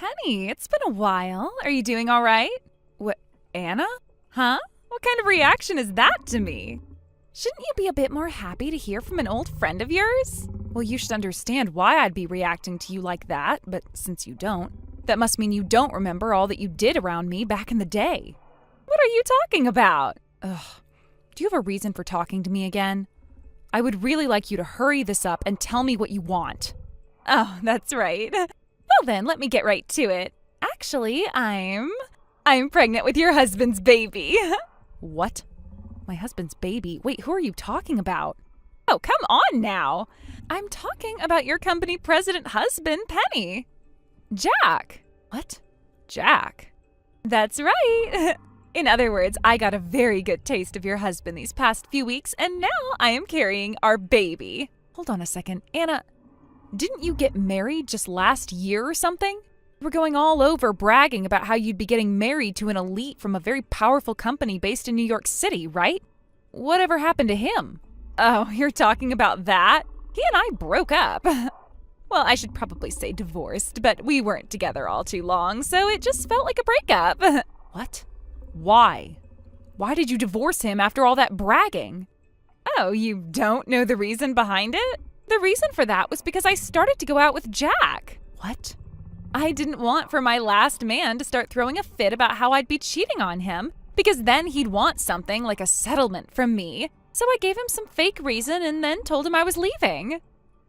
Penny, it's been a while. Are you doing all right? What, Anna? Huh? What kind of reaction is that to me? Shouldn't you be a bit more happy to hear from an old friend of yours? Well, you should understand why I'd be reacting to you like that, but since you don't, that must mean you don't remember all that you did around me back in the day. What are you talking about? Ugh. Do you have a reason for talking to me again? I would really like you to hurry this up and tell me what you want. Oh, that's right. Well then, let me get right to it. Actually, I'm pregnant with your husband's baby. What? My husband's baby? Wait, who are you talking about? Oh, come on now. I'm talking about your company president husband, Penny. Jack. What? Jack? That's right. In other words, I got a very good taste of your husband these past few weeks, and now I am carrying our baby. Hold on a second. Anna, didn't you get married just last year or something? You were going all over bragging about how you'd be getting married to an elite from a very powerful company based in New York City, right? Whatever happened to him? Oh, you're talking about that? He and I broke up. Well, I should probably say divorced, but we weren't together all too long, so it just felt like a breakup. What? Why? Why did you divorce him after all that bragging? Oh, you don't know the reason behind it? The reason for that was because I started to go out with Jack. What? I didn't want for my last man to start throwing a fit about how I'd be cheating on him, because then he'd want something like a settlement from me. So I gave him some fake reason and then told him I was leaving.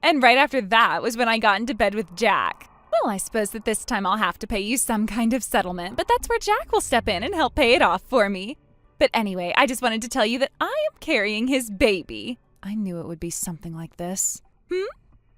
And right after that was when I got into bed with Jack. Well, I suppose that this time I'll have to pay you some kind of settlement, but that's where Jack will step in and help pay it off for me. But anyway, I just wanted to tell you that I am carrying his baby. I knew it would be something like this.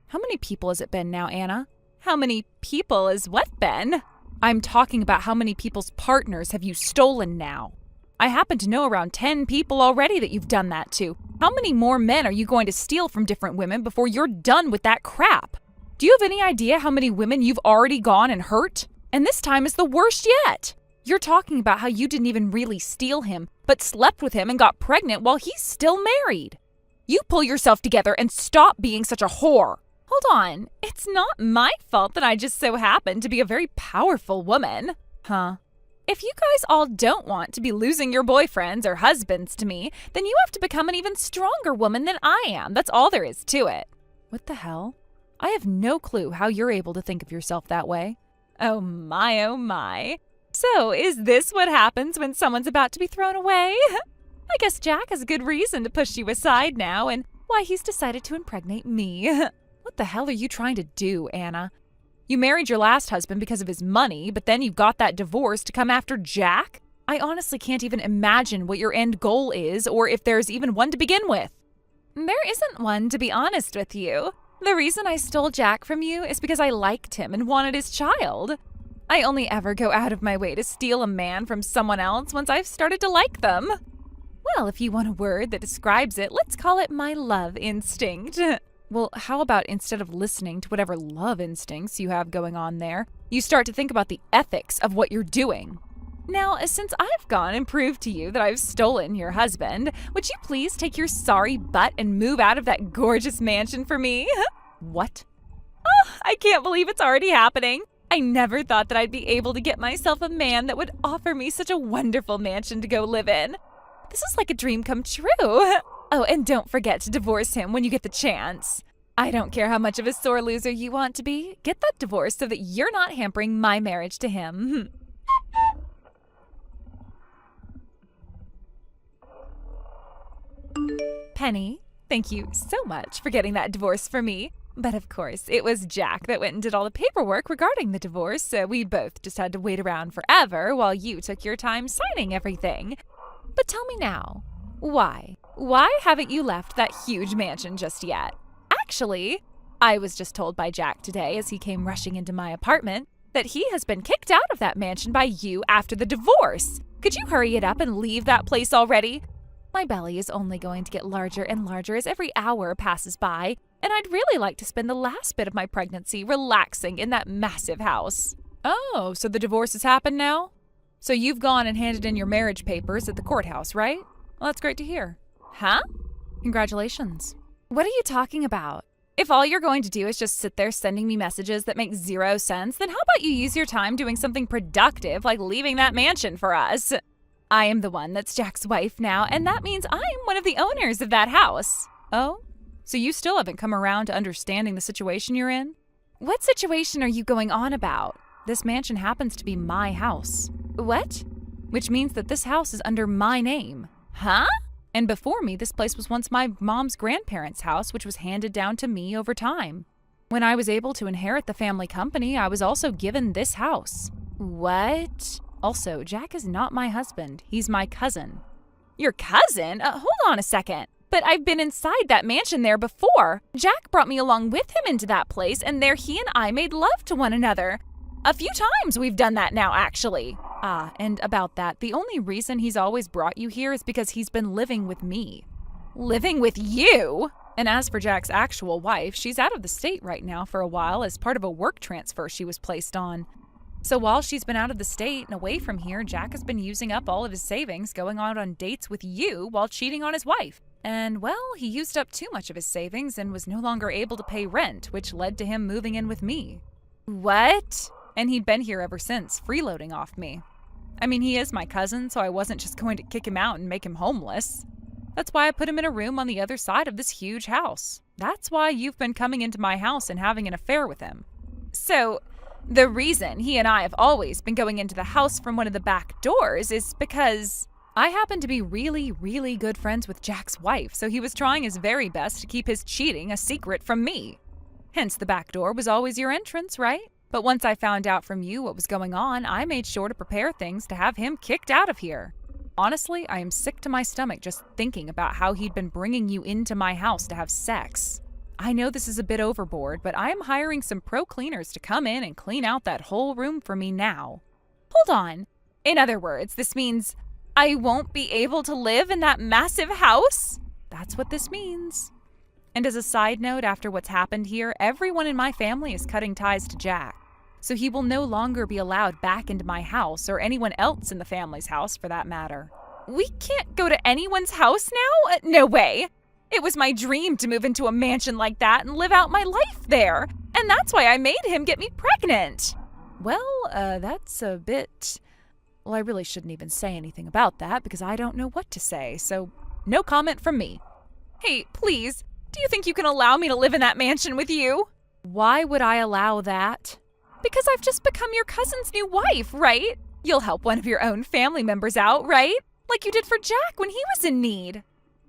How many people has it been now, Anna? How many people is what been? I'm talking about how many people's partners have you stolen now. I happen to know around 10 people already that you've done that to. How many more men are you going to steal from different women before you're done with that crap? Do you have any idea how many women you've already gone and hurt? And this time is the worst yet. You're talking about how you didn't even really steal him, but slept with him and got pregnant while he's still married. You pull yourself together and stop being such a whore. Hold on, it's not my fault that I just so happen to be a very powerful woman. Huh? If you guys all don't want to be losing your boyfriends or husbands to me, then you have to become an even stronger woman than I am. That's all there is to it. What the hell? I have no clue how you're able to think of yourself that way. Oh my, oh my. So is this what happens when someone's about to be thrown away? I guess Jack has a good reason to push you aside now and why he's decided to impregnate me. What the hell are you trying to do, Anna? You married your last husband because of his money, but then you got that divorce to come after Jack? I honestly can't even imagine what your end goal is or if there's even one to begin with. There isn't one, to be honest with you. The reason I stole Jack from you is because I liked him and wanted his child. I only ever go out of my way to steal a man from someone else once I've started to like them. Well, if you want a word that describes it, let's call it my love instinct. Well, how about instead of listening to whatever love instincts you have going on there, you start to think about the ethics of what you're doing? Now, since I've gone and proved to you that I've stolen your husband, would you please take your sorry butt and move out of that gorgeous mansion for me? What? Oh, I can't believe it's already happening. I never thought that I'd be able to get myself a man that would offer me such a wonderful mansion to go live in. This is like a dream come true. Oh, and don't forget to divorce him when you get the chance. I don't care how much of a sore loser you want to be. Get that divorce so that you're not hampering my marriage to him. Penny, thank you so much for getting that divorce for me. But of course, it was Jack that went and did all the paperwork regarding the divorce, so we both just had to wait around forever while you took your time signing everything. But tell me now, why? Why haven't you left that huge mansion just yet? Actually, I was just told by Jack today as he came rushing into my apartment that he has been kicked out of that mansion by you after the divorce. Could you hurry it up and leave that place already? My belly is only going to get larger and larger as every hour passes by, and I'd really like to spend the last bit of my pregnancy relaxing in that massive house. Oh, so the divorce has happened now? So you've gone and handed in your marriage papers at the courthouse, right? Well, that's great to hear. Huh? Congratulations. What are you talking about? If all you're going to do is just sit there sending me messages that make zero sense, then how about you use your time doing something productive like leaving that mansion for us? I am the one that's Jack's wife now, and that means I'm one of the owners of that house. Oh? So you still haven't come around to understanding the situation you're in? What situation are you going on about? This mansion happens to be my house. What? Which means that this house is under my name. Huh? And before me, this place was once my mom's grandparents' house, which was handed down to me over time. When I was able to inherit the family company, I was also given this house. What? Also, Jack is not my husband. He's my cousin. Your cousin? Hold on a second. But I've been inside that mansion there before. Jack brought me along with him into that place, and there he and I made love to one another. A few times we've done that now, actually. And about that, the only reason he's always brought you here is because he's been living with me. Living with you? And as for Jack's actual wife, she's out of the state right now for a while as part of a work transfer she was placed on. So while she's been out of the state and away from here, Jack has been using up all of his savings going out on dates with you while cheating on his wife. And, well, he used up too much of his savings and was no longer able to pay rent, which led to him moving in with me. What? And he'd been here ever since, freeloading off me. I mean, he is my cousin, so I wasn't just going to kick him out and make him homeless. That's why I put him in a room on the other side of this huge house. That's why you've been coming into my house and having an affair with him. So, the reason he and I have always been going into the house from one of the back doors is because I happen to be really, really good friends with Jack's wife, so he was trying his very best to keep his cheating a secret from me. Hence, the back door was always your entrance, right? But once I found out from you what was going on, I made sure to prepare things to have him kicked out of here. Honestly, I am sick to my stomach just thinking about how he'd been bringing you into my house to have sex. I know this is a bit overboard, but I am hiring some pro cleaners to come in and clean out that whole room for me now. Hold on. In other words, this means I won't be able to live in that massive house? That's what this means. And as a side note, after what's happened here, everyone in my family is cutting ties to Jack. So he will no longer be allowed back into my house or anyone else in the family's house for that matter. We can't go to anyone's house now? No way. It was my dream to move into a mansion like that and live out my life there. And that's why I made him get me pregnant. Well, that's a bit... Well, I really shouldn't even say anything about that because I don't know what to say, so no comment from me. Hey, please, do you think you can allow me to live in that mansion with you? Why would I allow that? Because I've just become your cousin's new wife, right? You'll help one of your own family members out, right? Like you did for Jack when he was in need.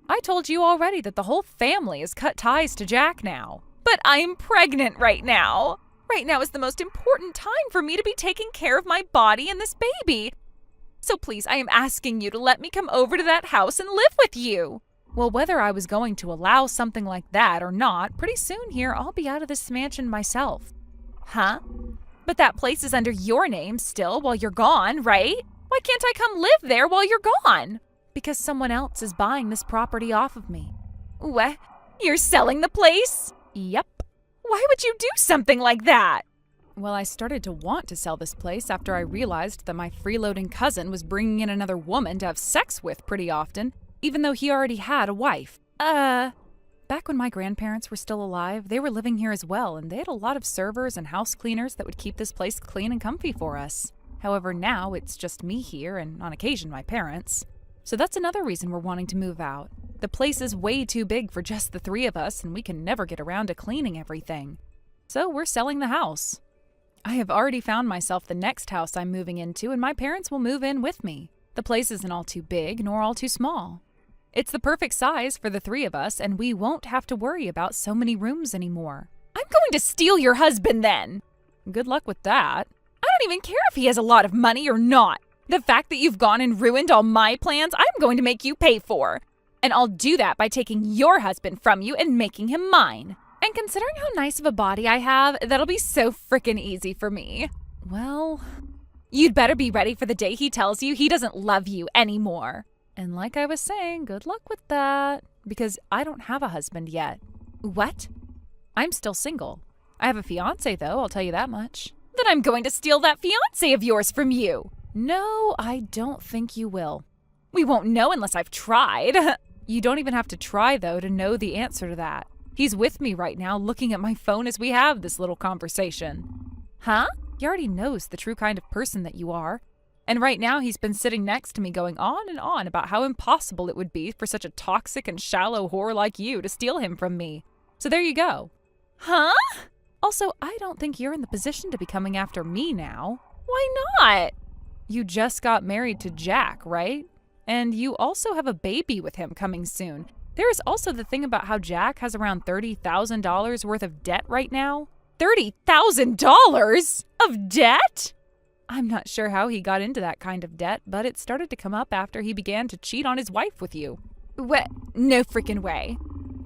I told you already that the whole family has cut ties to Jack now. But I'm pregnant right now. Right now is the most important time for me to be taking care of my body and this baby. So please, I am asking you to let me come over to that house and live with you. Well, whether I was going to allow something like that or not, pretty soon here I'll be out of this mansion myself. Huh? But that place is under your name still while you're gone, right? Why can't I come live there while you're gone? Because someone else is buying this property off of me. What? You're selling the place? Yep. Why would you do something like that? Well, I started to want to sell this place after I realized that my freeloading cousin was bringing in another woman to have sex with pretty often, even though he already had a wife. Back when my grandparents were still alive, they were living here as well, and they had a lot of servers and house cleaners that would keep this place clean and comfy for us. However, now it's just me here and, on occasion, my parents. So that's another reason we're wanting to move out. The place is way too big for just the three of us, and we can never get around to cleaning everything. So we're selling the house. I have already found myself the next house I'm moving into, and my parents will move in with me. The place isn't all too big, nor all too small. It's the perfect size for the three of us, and we won't have to worry about so many rooms anymore. I'm going to steal your husband then. Good luck with that. I don't even care if he has a lot of money or not. The fact that you've gone and ruined all my plans, I'm going to make you pay for. And I'll do that by taking your husband from you and making him mine. And considering how nice of a body I have, that'll be so frickin' easy for me. Well, you'd better be ready for the day he tells you he doesn't love you anymore. And like I was saying, good luck with that, because I don't have a husband yet. What? I'm still single. I have a fiancé, though, I'll tell you that much. Then I'm going to steal that fiancé of yours from you. No, I don't think you will. We won't know unless I've tried. You don't even have to try, though, to know the answer to that. He's with me right now looking at my phone as we have this little conversation. Huh? He already knows the true kind of person that you are. And right now he's been sitting next to me going on and on about how impossible it would be for such a toxic and shallow whore like you to steal him from me. So there you go. Huh? Also, I don't think you're in the position to be coming after me now. Why not? You just got married to Jack, right? And you also have a baby with him coming soon. There is also the thing about how Jack has around $30,000 worth of debt right now. $30,000 of debt? I'm not sure how he got into that kind of debt, but it started to come up after he began to cheat on his wife with you. What? No freaking way.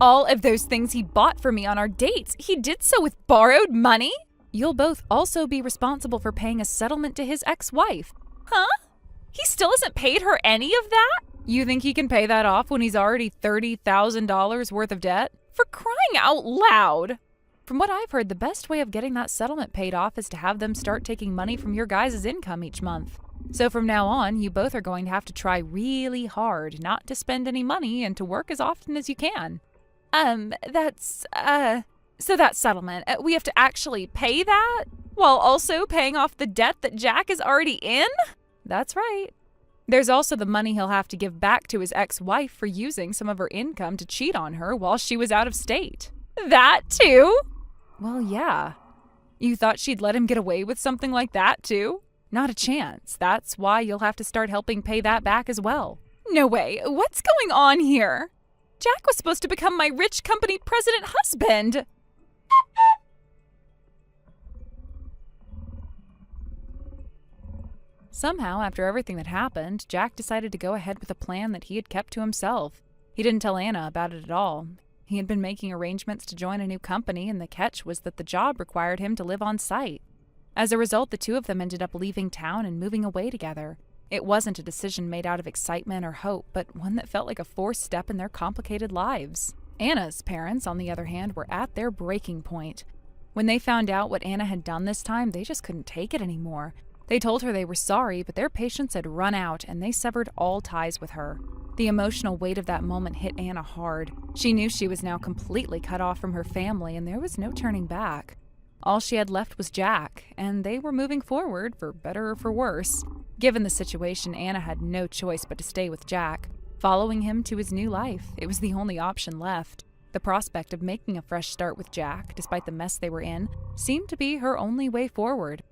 All of those things he bought for me on our dates, he did so with borrowed money? You'll both also be responsible for paying a settlement to his ex-wife. Huh? He still hasn't paid her any of that? You think he can pay that off when he's already $30,000 worth of debt? For crying out loud! From what I've heard, the best way of getting that settlement paid off is to have them start taking money from your guys' income each month. So from now on, you both are going to have to try really hard not to spend any money and to work as often as you can. So that settlement, we have to actually pay that? While also paying off the debt that Jack is already in? That's right. There's also the money he'll have to give back to his ex-wife for using some of her income to cheat on her while she was out of state. That too? Well, yeah. You thought she'd let him get away with something like that too? Not a chance. That's why you'll have to start helping pay that back as well. No way. What's going on here? Jack was supposed to become my rich company president husband. Somehow, after everything that happened, Jack decided to go ahead with a plan that he had kept to himself. He didn't tell Anna about it at all. He had been making arrangements to join a new company, and the catch was that the job required him to live on site. As a result, the two of them ended up leaving town and moving away together. It wasn't a decision made out of excitement or hope, but one that felt like a forced step in their complicated lives. Anna's parents, on the other hand, were at their breaking point. When they found out what Anna had done this time, they just couldn't take it anymore. They told her they were sorry, but their patience had run out, and they severed all ties with her. The emotional weight of that moment hit Anna hard. She knew she was now completely cut off from her family, and there was no turning back. All she had left was Jack, and they were moving forward, for better or for worse. Given the situation, Anna had no choice but to stay with Jack. Following him to his new life, it was the only option left. The prospect of making a fresh start with Jack, despite the mess they were in, seemed to be her only way forward.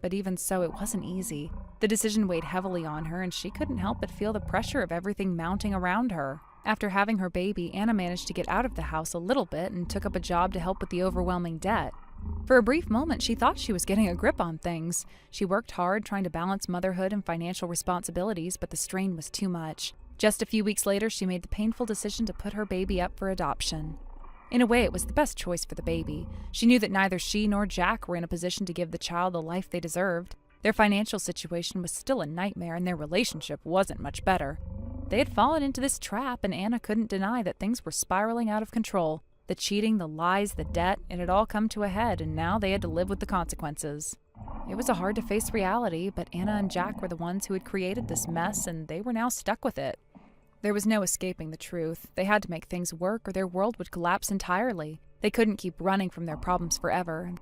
But even so, it wasn't easy. The decision weighed heavily on her, and she couldn't help but feel the pressure of everything mounting around her. After having her baby, Anna managed to get out of the house a little bit and took up a job to help with the overwhelming debt. For a brief moment, she thought she was getting a grip on things. She worked hard trying to balance motherhood and financial responsibilities, but the strain was too much. Just a few weeks later, she made the painful decision to put her baby up for adoption. In a way, it was the best choice for the baby. She knew that neither she nor Jack were in a position to give the child the life they deserved. Their financial situation was still a nightmare, and their relationship wasn't much better. They had fallen into this trap, and Anna couldn't deny that things were spiraling out of control. The cheating, the lies, the debt, it had all come to a head, and now they had to live with the consequences. It was a hard-to-face reality, but Anna and Jack were the ones who had created this mess, and they were now stuck with it. There was no escaping the truth. They had to make things work, or their world would collapse entirely. They couldn't keep running from their problems forever.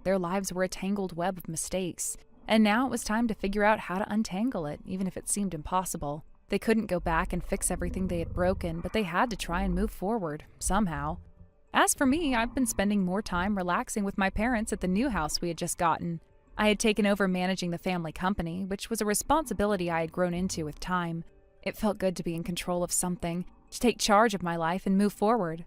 Their lives were a tangled web of mistakes, and now it was time to figure out how to untangle it, even if it seemed impossible. They couldn't go back and fix everything they had broken, but they had to try and move forward, somehow. As for me, I've been spending more time relaxing with my parents at the new house we had just gotten. I had taken over managing the family company, which was a responsibility I had grown into with time. It felt good to be in control of something, to take charge of my life and move forward.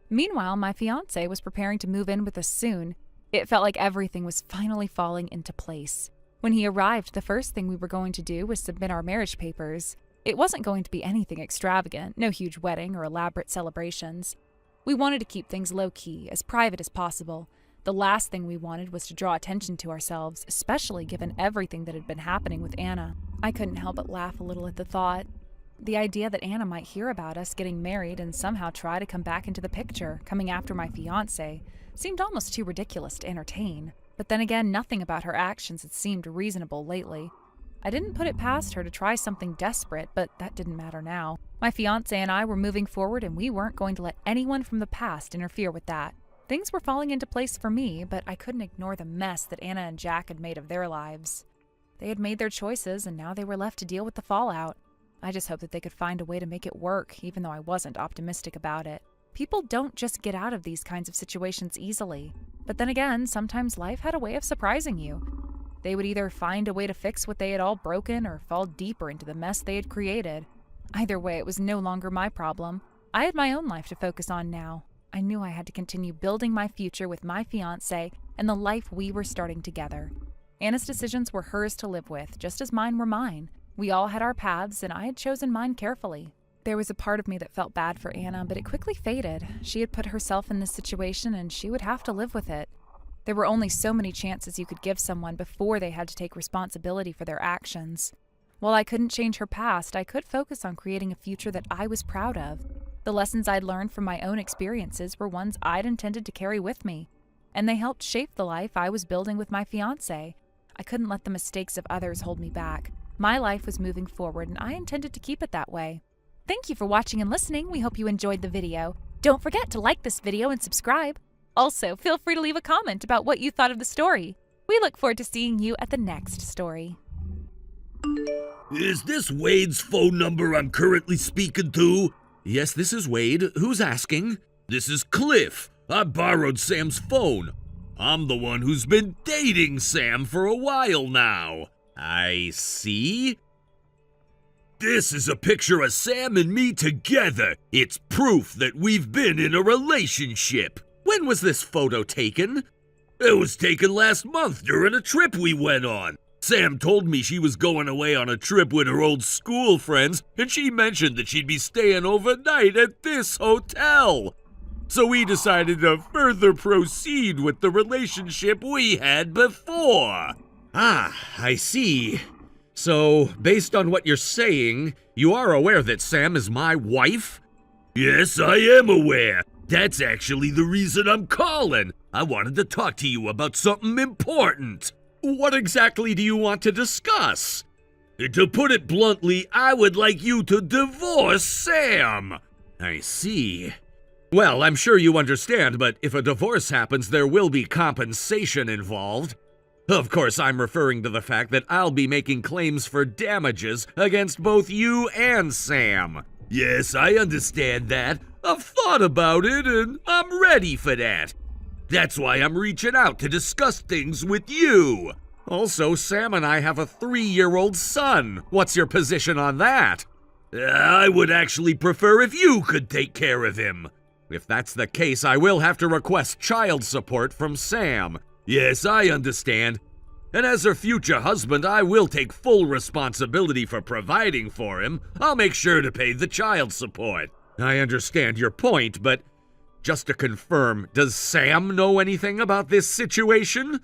Meanwhile, my fiancé was preparing to move in with us soon. It felt like everything was finally falling into place. When he arrived, the first thing we were going to do was submit our marriage papers. It wasn't going to be anything extravagant, no huge wedding or elaborate celebrations. We wanted to keep things low-key, as private as possible. The last thing we wanted was to draw attention to ourselves, especially given everything that had been happening with Anna. I couldn't help but laugh a little at the thought. The idea that Anna might hear about us getting married and somehow try to come back into the picture, coming after my fiancé, seemed almost too ridiculous to entertain. But then again, nothing about her actions had seemed reasonable lately. I didn't put it past her to try something desperate, but that didn't matter now. My fiancé and I were moving forward, and we weren't going to let anyone from the past interfere with that. Things were falling into place for me, but I couldn't ignore the mess that Anna and Jack had made of their lives. They had made their choices, and now they were left to deal with the fallout. I just hoped that they could find a way to make it work, even though I wasn't optimistic about it. People don't just get out of these kinds of situations easily. But then again, sometimes life had a way of surprising you. They would either find a way to fix what they had all broken or fall deeper into the mess they had created. Either way, it was no longer my problem. I had my own life to focus on now. I knew I had to continue building my future with my fiancé and the life we were starting together. Anna's decisions were hers to live with, just as mine were mine. We all had our paths, and I had chosen mine carefully. There was a part of me that felt bad for Anna, but it quickly faded. She had put herself in this situation, and she would have to live with it. There were only so many chances you could give someone before they had to take responsibility for their actions. While I couldn't change her past, I could focus on creating a future that I was proud of. The lessons I'd learned from my own experiences were ones I'd intended to carry with me, and they helped shape the life I was building with my fiancé. I couldn't let the mistakes of others hold me back. My life was moving forward, and I intended to keep it that way. Thank you for watching and listening. We hope you enjoyed the video. Don't forget to like this video and subscribe. Also, feel free to leave a comment about what you thought of the story. We look forward to seeing you at the next story. Is this Wade's phone number I'm currently speaking to? Yes, this is Wade. Who's asking? This is Cliff. I borrowed Sam's phone. I'm the one who's been dating Sam for a while now. I see. This is a picture of Sam and me together. It's proof that we've been in a relationship. When was this photo taken? It was taken last month during a trip we went on. Sam told me she was going away on a trip with her old school friends, and she mentioned that she'd be staying overnight at this hotel. So we decided to further proceed with the relationship we had before. Ah, I see. So, based on what you're saying, you are aware that Sam is my wife? Yes, I am aware. That's actually the reason I'm calling. I wanted to talk to you about something important. What exactly do you want to discuss? To put it bluntly, I would like you to divorce Sam. I see. Well, I'm sure you understand, but if a divorce happens, there will be compensation involved. Of course, I'm referring to the fact that I'll be making claims for damages against both you and Sam. Yes, I understand that. I've thought about it, and I'm ready for that. That's why I'm reaching out to discuss things with you. Also, Sam and I have a 3-year-old son. What's your position on that? I would actually prefer if you could take care of him. If that's the case, I will have to request child support from Sam. Yes, I understand. And as her future husband, I will take full responsibility for providing for him. I'll make sure to pay the child support. I understand your point, but just to confirm, does Sam know anything about this situation?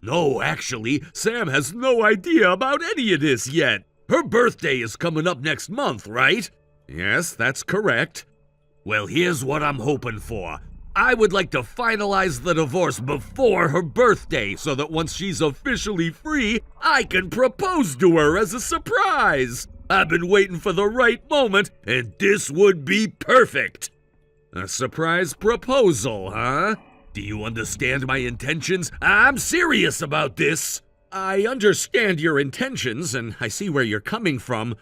No, actually, Sam has no idea about any of this yet. Her birthday is coming up next month, right? Yes, that's correct. Well, here's what I'm hoping for. I would like to finalize the divorce before her birthday so that once she's officially free, I can propose to her as a surprise. I've been waiting for the right moment, and this would be perfect. A surprise proposal, huh? Do you understand my intentions? I'm serious about this. I understand your intentions, and I see where you're coming from.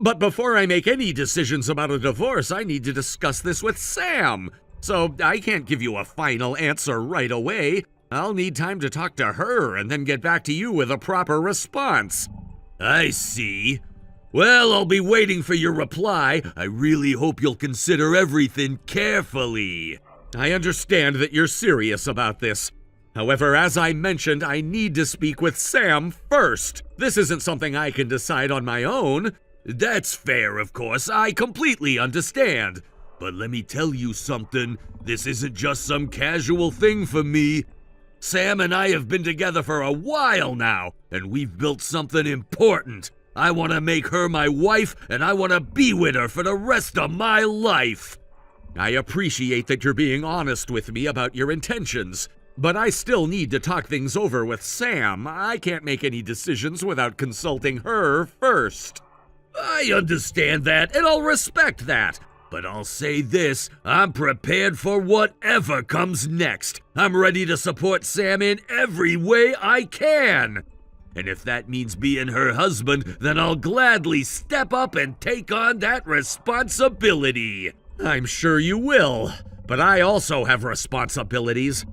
But before I make any decisions about a divorce, I need to discuss this with Sam. So I can't give you a final answer right away. I'll need time to talk to her and then get back to you with a proper response. I see. Well, I'll be waiting for your reply. I really hope you'll consider everything carefully. I understand that you're serious about this. However, as I mentioned, I need to speak with Sam first. This isn't something I can decide on my own. That's fair, of course. I completely understand. But let me tell you something. This isn't just some casual thing for me. Sam and I have been together for a while now, and we've built something important. I want to make her my wife, and I want to be with her for the rest of my life. I appreciate that you're being honest with me about your intentions, But I still need to talk things over with Sam. I can't make any decisions without consulting her first. I understand that, and I'll respect that. But I'll say this, I'm prepared for whatever comes next. I'm ready to support Sam in every way I can. And if that means being her husband, then I'll gladly step up and take on that responsibility. I'm sure you will, but I also have responsibilities.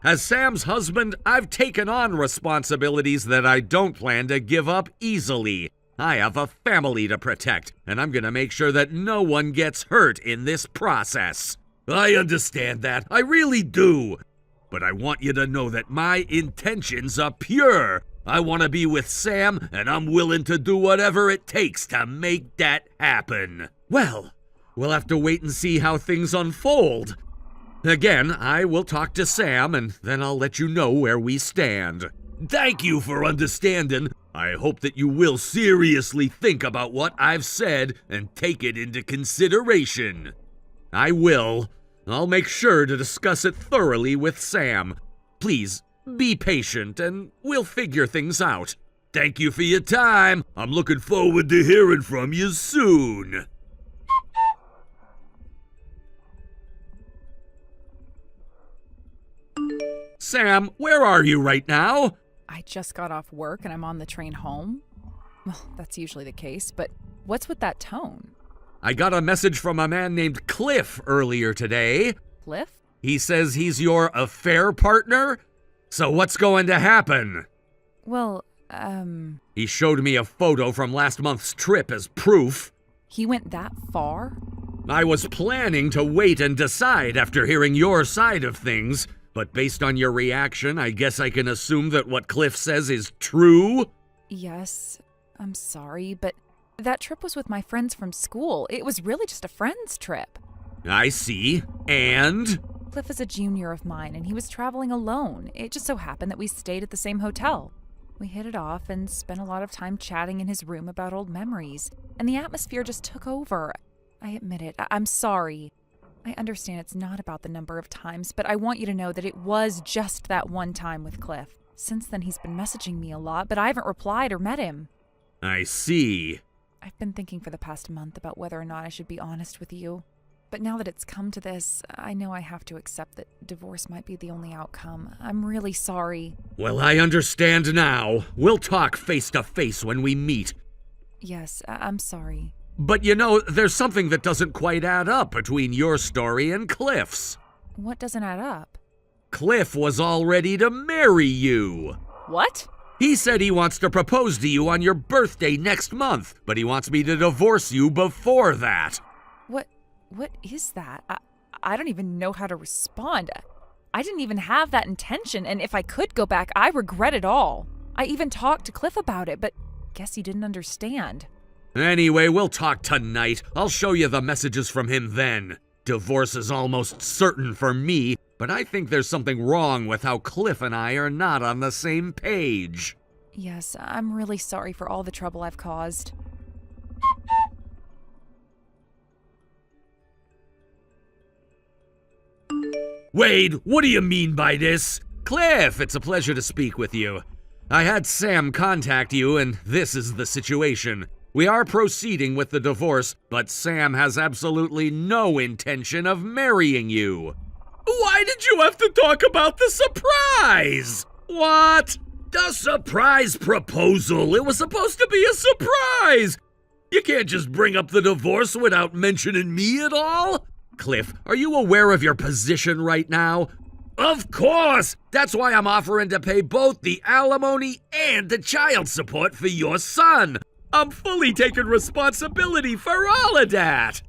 As Sam's husband, I've taken on responsibilities that I don't plan to give up easily. I have a family to protect, and I'm gonna make sure that no one gets hurt in this process. I understand that, I really do. But I want you to know that my intentions are pure. I want to be with Sam, and I'm willing to do whatever it takes to make that happen. Well, we'll have to wait and see how things unfold. Again, I will talk to Sam, and then I'll let you know where we stand. Thank you for understanding. I hope that you will seriously think about what I've said and take it into consideration. I will. I'll make sure to discuss it thoroughly with Sam. Please, be patient and we'll figure things out. Thank you for your time. I'm looking forward to hearing from you soon. Sam, where are you right now? I just got off work and I'm on the train home. Well, that's usually the case, but what's with that tone? I got a message from a man named Cliff earlier today. Cliff? He says he's your affair partner? So what's going to happen? Well, He showed me a photo from last month's trip as proof. he went that far? I was planning to wait and decide after hearing your side of things, but based on your reaction, I guess I can assume that what Cliff says is true? Yes, I'm sorry, but that trip was with my friends from school. It was really just a friend's trip. I see. And? Cliff is a junior of mine, and he was traveling alone. It just so happened that we stayed at the same hotel. We hit it off and spent a lot of time chatting in his room about old memories, and the atmosphere just took over. I admit it. I'm sorry. I understand it's not about the number of times, but I want you to know that it was just that one time with Cliff. Since then, he's been messaging me a lot, but I haven't replied or met him. I see. I've been thinking for the past month about whether or not I should be honest with you. But now that it's come to this, I know I have to accept that divorce might be the only outcome. I'm really sorry. Well, I understand now. We'll talk face to face when we meet. Yes, I'm sorry. But you know, there's something that doesn't quite add up between your story and Cliff's. What doesn't add up? Cliff was all ready to marry you. What? He said he wants to propose to you on your birthday next month, but he wants me to divorce you before that. What is that? I don't even know how to respond. I didn't even have that intention, and if I could go back, I regret it all. I even talked to Cliff about it, but guess he didn't understand. Anyway, we'll talk tonight. I'll show you the messages from him then. Divorce is almost certain for me, but I think there's something wrong with how Cliff and I are not on the same page. Yes, I'm really sorry for all the trouble I've caused. Wade, what do you mean by this? Cliff, it's a pleasure to speak with you. I had Sam contact you, and this is the situation. We are proceeding with the divorce, but Sam has absolutely no intention of marrying you. Why did you have to talk about the surprise? What? The surprise proposal. It was supposed to be a surprise. You can't just bring up the divorce without mentioning me at all. Cliff, are you aware of your position right now? Of course! That's why I'm offering to pay both the alimony and the child support for your son. I'm fully taking responsibility for all of that.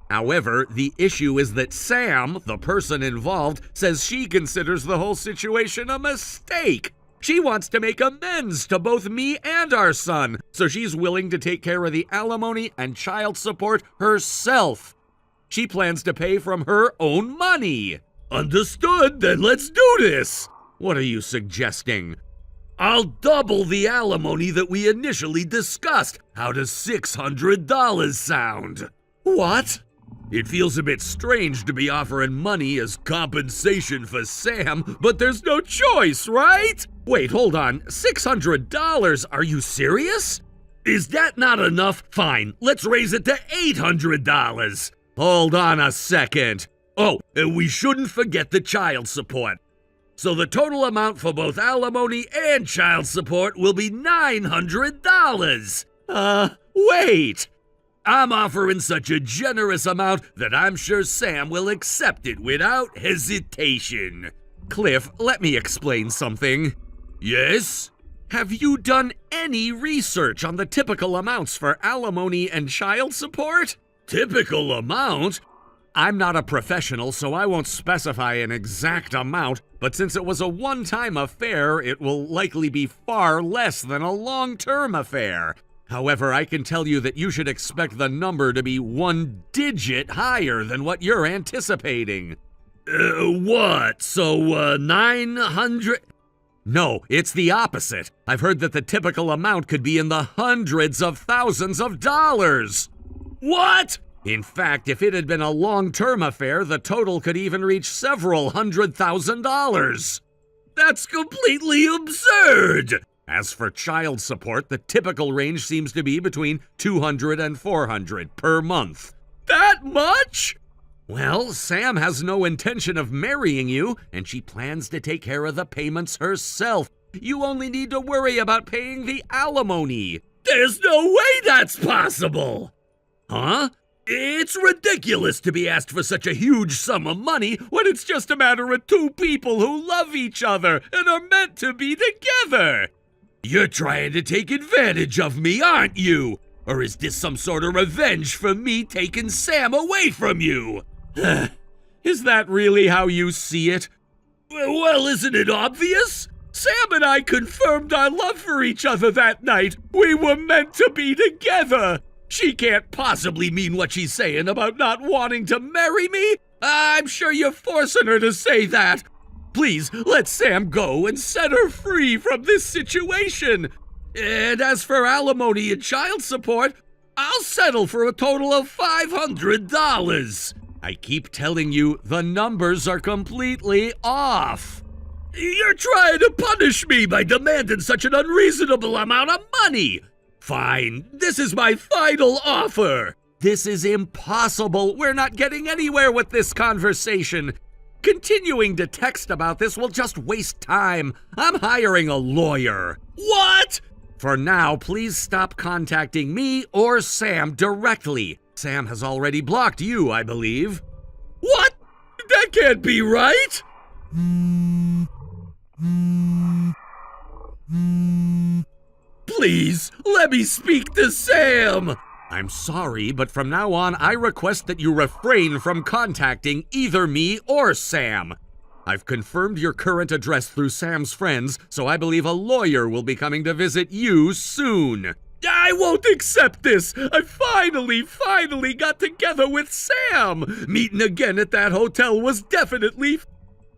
However, the issue is that Sam, the person involved, says she considers the whole situation a mistake. She wants to make amends to both me and our son, so she's willing to take care of the alimony and child support herself. She plans to pay from her own money. Understood, then let's do this. What are you suggesting? I'll double the alimony that we initially discussed. How does $600 sound? What? It feels a bit strange to be offering money as compensation for Sam, but there's no choice, right? Wait, hold on. $600? Are you serious? Is that not enough? Fine, let's raise it to $800. Hold on a second. Oh, and we shouldn't forget the child support. So the total amount for both alimony and child support will be $900. Wait. I'm offering such a generous amount that I'm sure Sam will accept it without hesitation. Cliff, let me explain something. Yes? Have you done any research on the typical amounts for alimony and child support? Typical amount? I'm not a professional, so I won't specify an exact amount, but since it was a one-time affair, it will likely be far less than a long-term affair. However, I can tell you that you should expect the number to be 1 digit higher than what you're anticipating. What? So, 900? No, it's the opposite. I've heard that the typical amount could be in the hundreds of thousands of dollars. What? In fact, if it had been a long-term affair, the total could even reach several $100,000. That's completely absurd! As for child support, the typical range seems to be between $200 and $400 per month. That much? Well, Sam has no intention of marrying you, and she plans to take care of the payments herself. You only need to worry about paying the alimony. There's no way that's possible! Huh? It's ridiculous to be asked for such a huge sum of money when it's just a matter of two people who love each other and are meant to be together. You're trying to take advantage of me, aren't you? Or is this some sort of revenge for me taking Sam away from you? Is that really how you see it? Well, isn't it obvious? Sam and I confirmed our love for each other that night. We were meant to be together. She can't possibly mean what she's saying about not wanting to marry me. I'm sure you're forcing her to say that. Please, let Sam go and set her free from this situation. And as for alimony and child support, I'll settle for a total of $500. I keep telling you, the numbers are completely off. You're trying to punish me by demanding such an unreasonable amount of money. Fine, this is my final offer. This is impossible. We're not getting anywhere with this conversation. Continuing to text about this will just waste time. I'm hiring a lawyer. What? For now, please stop contacting me or Sam directly. Sam has already blocked you, I believe. What? That can't be right! Please, let me speak to Sam! I'm sorry, but from now on, I request that you refrain from contacting either me or Sam. I've confirmed your current address through Sam's friends, so I believe a lawyer will be coming to visit you soon. I won't accept this! I finally got together with Sam! Meeting again at that hotel was definitely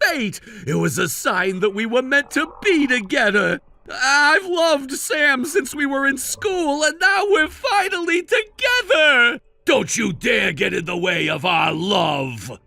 fate! It was a sign that we were meant to be together! I've loved Sam since we were in school, and now we're finally together! Don't you dare get in the way of our love!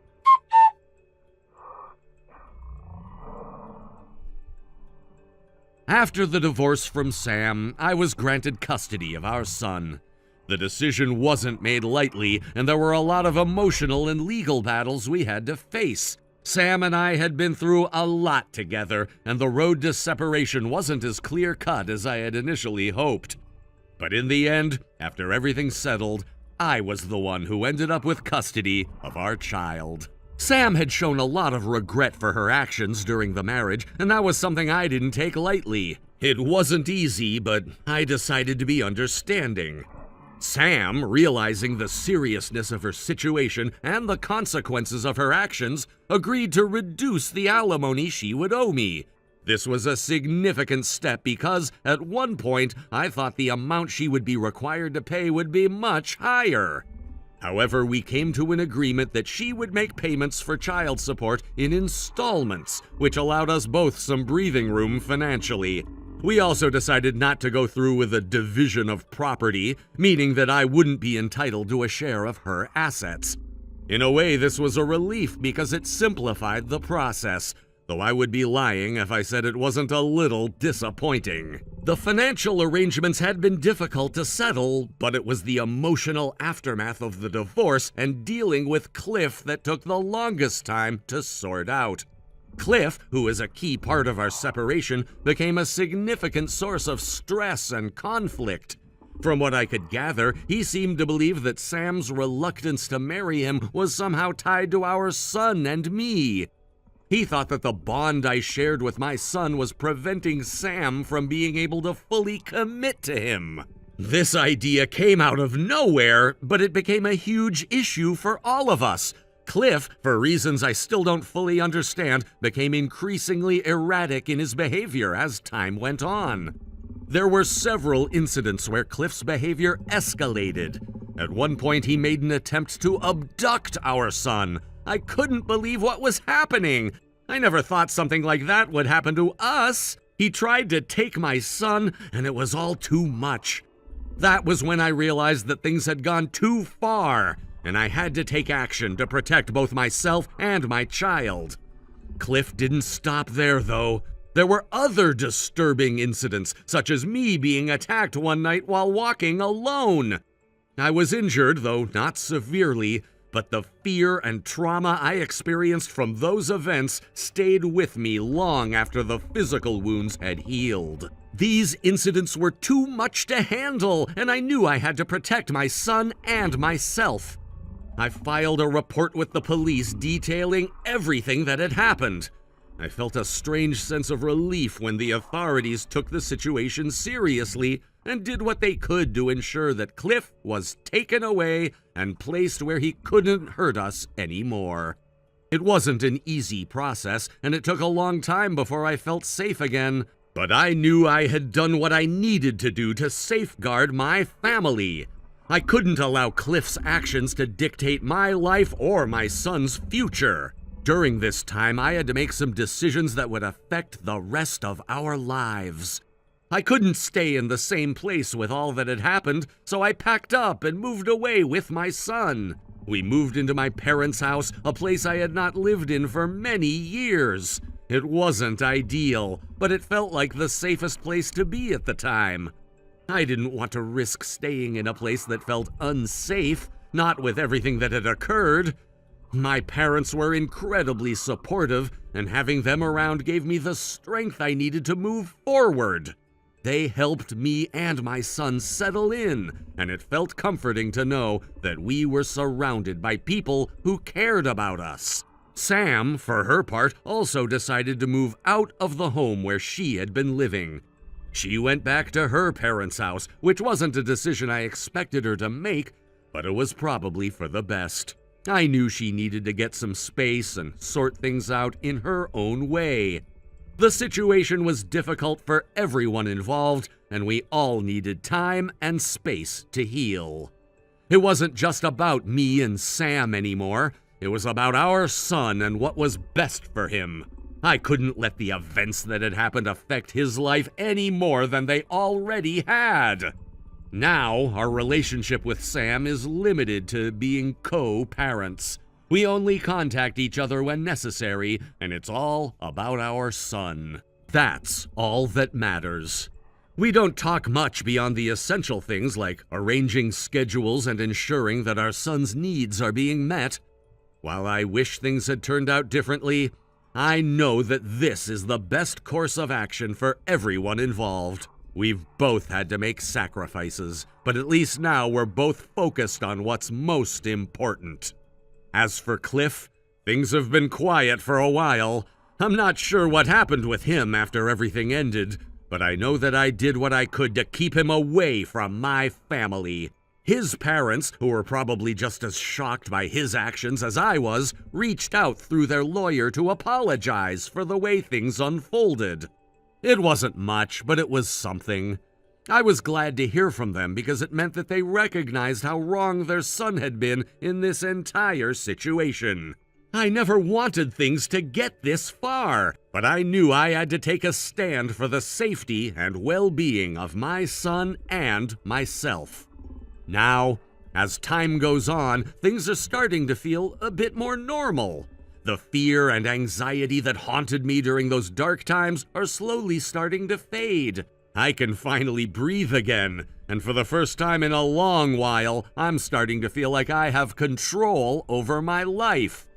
After the divorce from Sam, I was granted custody of our son. The decision wasn't made lightly, and there were a lot of emotional and legal battles we had to face. Sam and I had been through a lot together, and the road to separation wasn't as clear-cut as I had initially hoped. But in the end, after everything settled, I was the one who ended up with custody of our child. Sam had shown a lot of regret for her actions during the marriage, and that was something I didn't take lightly. It wasn't easy, but I decided to be understanding. Sam, realizing the seriousness of her situation and the consequences of her actions, agreed to reduce the alimony she would owe me. This was a significant step because, at one point, I thought the amount she would be required to pay would be much higher. However, we came to an agreement that she would make payments for child support in installments, which allowed us both some breathing room financially. We also decided not to go through with a division of property, meaning that I wouldn't be entitled to a share of her assets. In a way, this was a relief because it simplified the process, though I would be lying if I said it wasn't a little disappointing. The financial arrangements had been difficult to settle, but it was the emotional aftermath of the divorce and dealing with Cliff that took the longest time to sort out. Cliff, who is a key part of our separation, became a significant source of stress and conflict. From what I could gather, he seemed to believe that Sam's reluctance to marry him was somehow tied to our son and me. He thought that the bond I shared with my son was preventing Sam from being able to fully commit to him. This idea came out of nowhere, but it became a huge issue for all of us. Cliff, for reasons I still don't fully understand, became increasingly erratic in his behavior as time went on. There were several incidents where Cliff's behavior escalated. At one point, he made an attempt to abduct our son. I couldn't believe what was happening. I never thought something like that would happen to us. He tried to take my son, and it was all too much. That was when I realized that things had gone too far, and I had to take action to protect both myself and my child. Cliff didn't stop there, though. There were other disturbing incidents, such as me being attacked one night while walking alone. I was injured, though not severely, but the fear and trauma I experienced from those events stayed with me long after the physical wounds had healed. These incidents were too much to handle, and I knew I had to protect my son and myself. I filed a report with the police detailing everything that had happened. I felt a strange sense of relief when the authorities took the situation seriously and did what they could to ensure that Cliff was taken away and placed where he couldn't hurt us anymore. It wasn't an easy process, and it took a long time before I felt safe again, but I knew I had done what I needed to do to safeguard my family. I couldn't allow Cliff's actions to dictate my life or my son's future. During this time, I had to make some decisions that would affect the rest of our lives. I couldn't stay in the same place with all that had happened, so I packed up and moved away with my son. We moved into my parents' house, a place I had not lived in for many years. It wasn't ideal, but it felt like the safest place to be at the time. I didn't want to risk staying in a place that felt unsafe, not with everything that had occurred. My parents were incredibly supportive, and having them around gave me the strength I needed to move forward. They helped me and my son settle in, and it felt comforting to know that we were surrounded by people who cared about us. Sam, for her part, also decided to move out of the home where she had been living. She went back to her parents' house, which wasn't a decision I expected her to make, but it was probably for the best. I knew she needed to get some space and sort things out in her own way. The situation was difficult for everyone involved, and we all needed time and space to heal. It wasn't just about me and Sam anymore. It was about our son and what was best for him. I couldn't let the events that had happened affect his life any more than they already had. Now, our relationship with Sam is limited to being co-parents. We only contact each other when necessary, and it's all about our son. That's all that matters. We don't talk much beyond the essential things like arranging schedules and ensuring that our son's needs are being met. While I wish things had turned out differently, I know that this is the best course of action for everyone involved. We've both had to make sacrifices, but at least now we're both focused on what's most important. As for Cliff, things have been quiet for a while. I'm not sure what happened with him after everything ended, but I know that I did what I could to keep him away from my family. His parents, who were probably just as shocked by his actions as I was, reached out through their lawyer to apologize for the way things unfolded. It wasn't much, but it was something. I was glad to hear from them because it meant that they recognized how wrong their son had been in this entire situation. I never wanted things to get this far, but I knew I had to take a stand for the safety and well-being of my son and myself. Now, As time goes on, things are starting to feel a bit more normal. The fear and anxiety that haunted me during those dark times are slowly starting to fade. I can finally breathe again, and for the first time in a long while, I'm starting to feel like I have control over my life.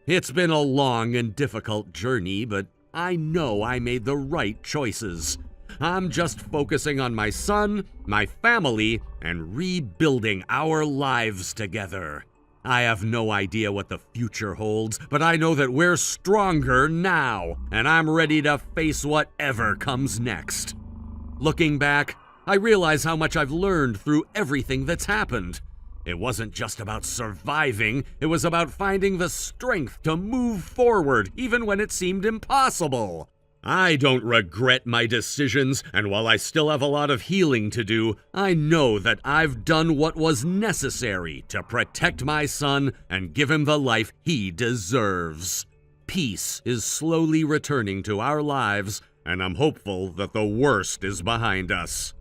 It's been a long and difficult journey, but I know I made the right choices. I'm just focusing on my son, my family, and rebuilding our lives together. I have no idea what the future holds, but I know that we're stronger now, and I'm ready to face whatever comes next. Looking back, I realize how much I've learned through everything that's happened. It wasn't just about surviving, it was about finding the strength to move forward even when it seemed impossible. I don't regret my decisions, and while I still have a lot of healing to do, I know that I've done what was necessary to protect my son and give him the life he deserves. Peace is slowly returning to our lives, and I'm hopeful that the worst is behind us.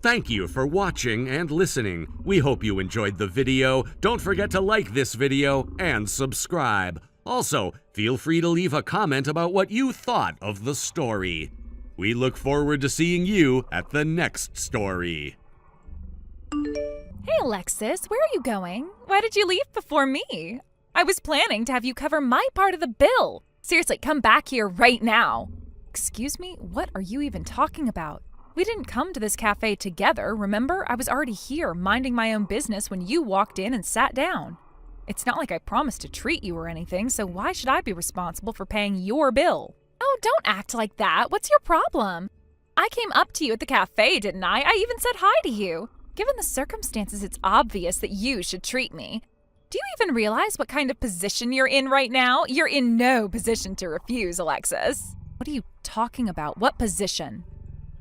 Thank you for watching and listening. We hope you enjoyed the video. Don't forget to like this video and subscribe. Also, feel free to leave a comment about what you thought of the story. We look forward to seeing you at the next story. Hey, Alexis, where are you going? Why did you leave before me? I was planning to have you cover my part of the bill. Seriously, come back here right now. Excuse me, what are you even talking about? We didn't come to this cafe together, remember? I was already here, minding my own business when you walked in and sat down. It's not like I promised to treat you or anything, so why should I be responsible for paying your bill? Oh, don't act like that. What's your problem? I came up to you at the cafe, didn't I? I even said hi to you. Given the circumstances, it's obvious that you should treat me. Do you even realize what kind of position you're in right now? You're in no position to refuse, Alexis. What are you talking about? What position?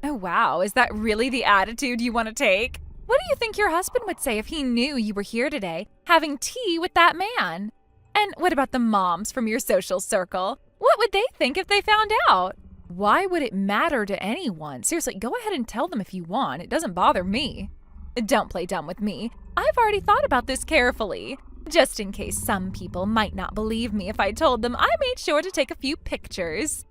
Oh, wow. Is that really the attitude you want to take? What do you think your husband would say if he knew you were here today, having tea with that man? And what about the moms from your social circle? What would they think if they found out? Why would it matter to anyone? Seriously, go ahead and tell them if you want. It doesn't bother me. Don't play dumb with me. I've already thought about this carefully. Just in case some people might not believe me if I told them, I made sure to take a few pictures.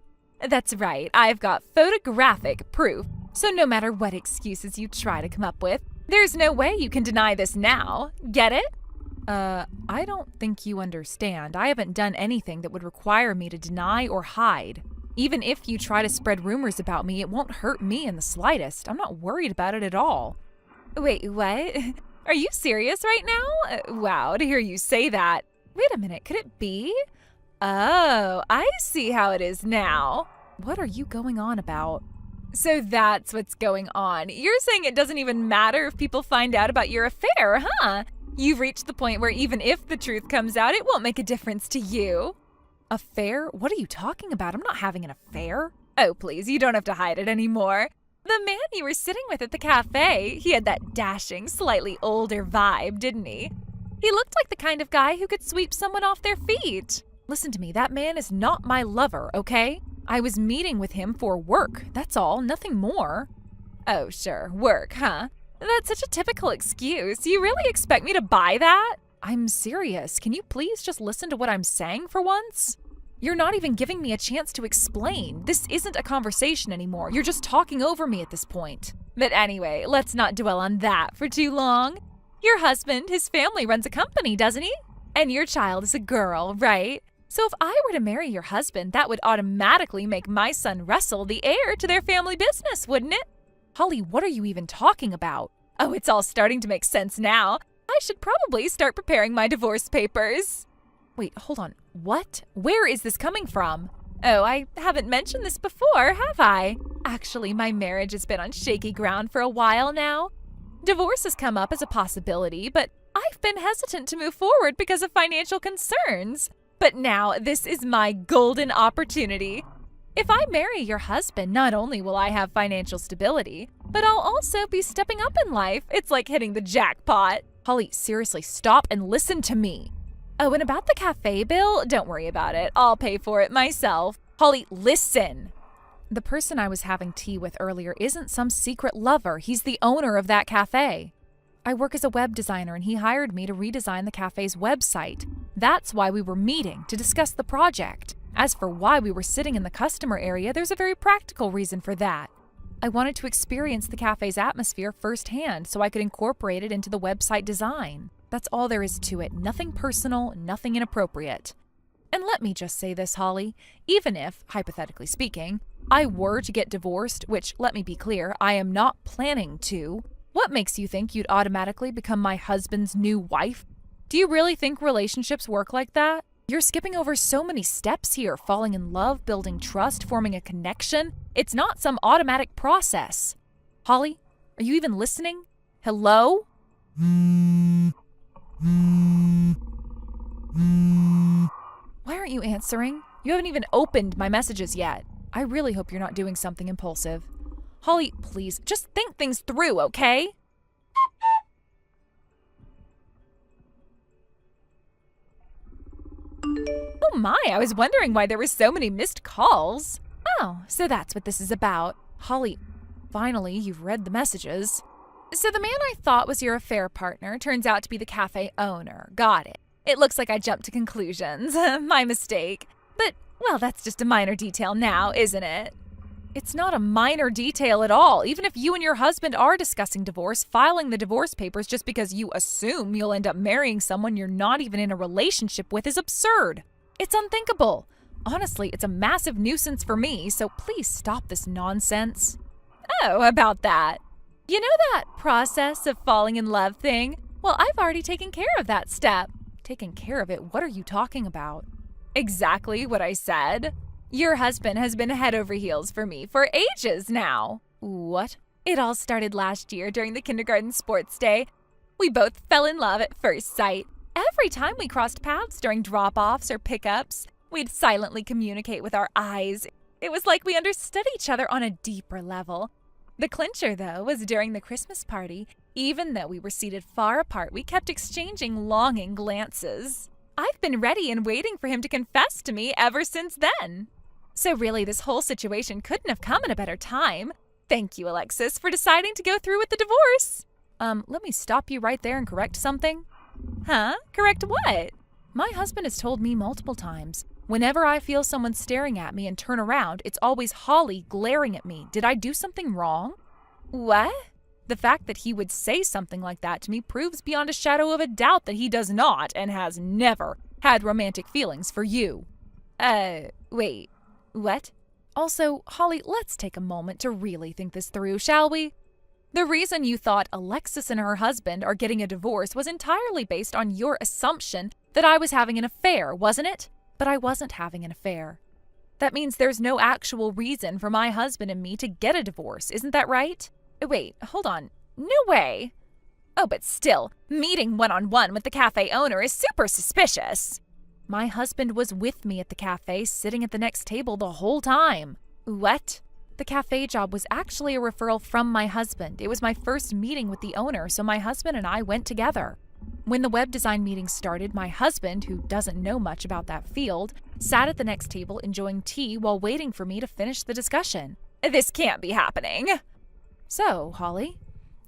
That's right, I've got photographic proof. So no matter what excuses you try to come up with, there's no way you can deny this now. Get it? I don't think you understand. I haven't done anything that would require me to deny or hide. Even if you try to spread rumors about me, it won't hurt me in the slightest. I'm not worried about it at all. Wait, what? Are you serious right now? Wow, to hear you say that. Wait a minute, could it be? Oh, I see how it is now. What are you going on about? So that's what's going on. You're saying it doesn't even matter if people find out about your affair, huh? You've reached the point where even if the truth comes out, it won't make a difference to you. Affair? What are you talking about? I'm not having an affair. Oh, please, you don't have to hide it anymore. The man you were sitting with at the cafe, he had that dashing, slightly older vibe, didn't he? He looked like the kind of guy who could sweep someone off their feet. Listen to me, that man is not my lover, okay? I was meeting with him for work, that's all, nothing more. Oh, sure, work, huh? That's such a typical excuse. You really expect me to buy that? I'm serious. Can you please just listen to what I'm saying for once? You're not even giving me a chance to explain. This isn't a conversation anymore. You're just talking over me at this point. But anyway, let's not dwell on that for too long. Your husband, his family runs a company, doesn't he? And your child is a girl, right? So if I were to marry your husband, that would automatically make my son Russell the heir to their family business, wouldn't it? Holly, what are you even talking about? Oh, it's all starting to make sense now. I should probably start preparing my divorce papers. Wait, hold on. What? Where is this coming from? Oh, I haven't mentioned this before, have I? Actually, my marriage has been on shaky ground for a while now. Divorce has come up as a possibility, but I've been hesitant to move forward because of financial concerns. But now this is my golden opportunity. If I marry your husband, not only will I have financial stability, but I'll also be stepping up in life. It's like hitting the jackpot. Holly, seriously, stop and listen to me. Oh, and about the cafe bill, don't worry about it. I'll pay for it myself. Holly, listen. The person I was having tea with earlier isn't some secret lover. He's the owner of that cafe. I work as a web designer and he hired me to redesign the cafe's website. That's why we were meeting, to discuss the project. As for why we were sitting in the customer area, there's a very practical reason for that. I wanted to experience the cafe's atmosphere firsthand so I could incorporate it into the website design. That's all there is to it. Nothing personal, nothing inappropriate. And let me just say this, Holly. Even if, hypothetically speaking, I were to get divorced, which, let me be clear, I am not planning to, what makes you think you'd automatically become my husband's new wife? Do you really think relationships work like that? You're skipping over so many steps here, falling in love, building trust, forming a connection. It's not some automatic process. Holly, are you even listening? Hello? Why aren't you answering? You haven't even opened my messages yet. I really hope you're not doing something impulsive. Holly, please, just think things through, okay? Oh my, I was wondering why there were so many missed calls. Oh, so that's what this is about. Holly, finally, you've read the messages. So the man I thought was your affair partner turns out to be the cafe owner. Got it. It looks like I jumped to conclusions. My mistake. But, well, that's just a minor detail now, isn't it? It's not a minor detail at all. Even if you and your husband are discussing divorce, filing the divorce papers just because you assume you'll end up marrying someone you're not even in a relationship with is absurd. It's unthinkable. Honestly, it's a massive nuisance for me, so please stop this nonsense. Oh, about that. You know that process of falling in love thing? Well, I've already taken care of that step. Taken care of it? What are you talking about? Exactly what I said. Your husband has been head over heels for me for ages now. What? It all started last year during the kindergarten sports day. We both fell in love at first sight. Every time we crossed paths during drop-offs or pickups, we'd silently communicate with our eyes. It was like we understood each other on a deeper level. The clincher, though, was during the Christmas party. Even though we were seated far apart, we kept exchanging longing glances. I've been ready and waiting for him to confess to me ever since then. So really, this whole situation couldn't have come at a better time. Thank you, Alexis, for deciding to go through with the divorce. Let me stop you right there and correct something. Huh? Correct what? My husband has told me multiple times, whenever I feel someone staring at me and turn around, it's always Holly glaring at me. Did I do something wrong? What? The fact that he would say something like that to me proves beyond a shadow of a doubt that he does not and has never had romantic feelings for you. Wait. What? Also, Holly, let's take a moment to really think this through, shall we? The reason you thought Alexis and her husband are getting a divorce was entirely based on your assumption that I was having an affair, wasn't it? But I wasn't having an affair. That means there's no actual reason for my husband and me to get a divorce, isn't that right? Wait, hold on. No way. Oh, but still, meeting one-on-one with the cafe owner is super suspicious. My husband was with me at the cafe, sitting at the next table the whole time. What? The cafe job was actually a referral from my husband. It was my first meeting with the owner, so my husband and I went together. When the web design meeting started, my husband, who doesn't know much about that field, sat at the next table enjoying tea while waiting for me to finish the discussion. This can't be happening. So, Holly,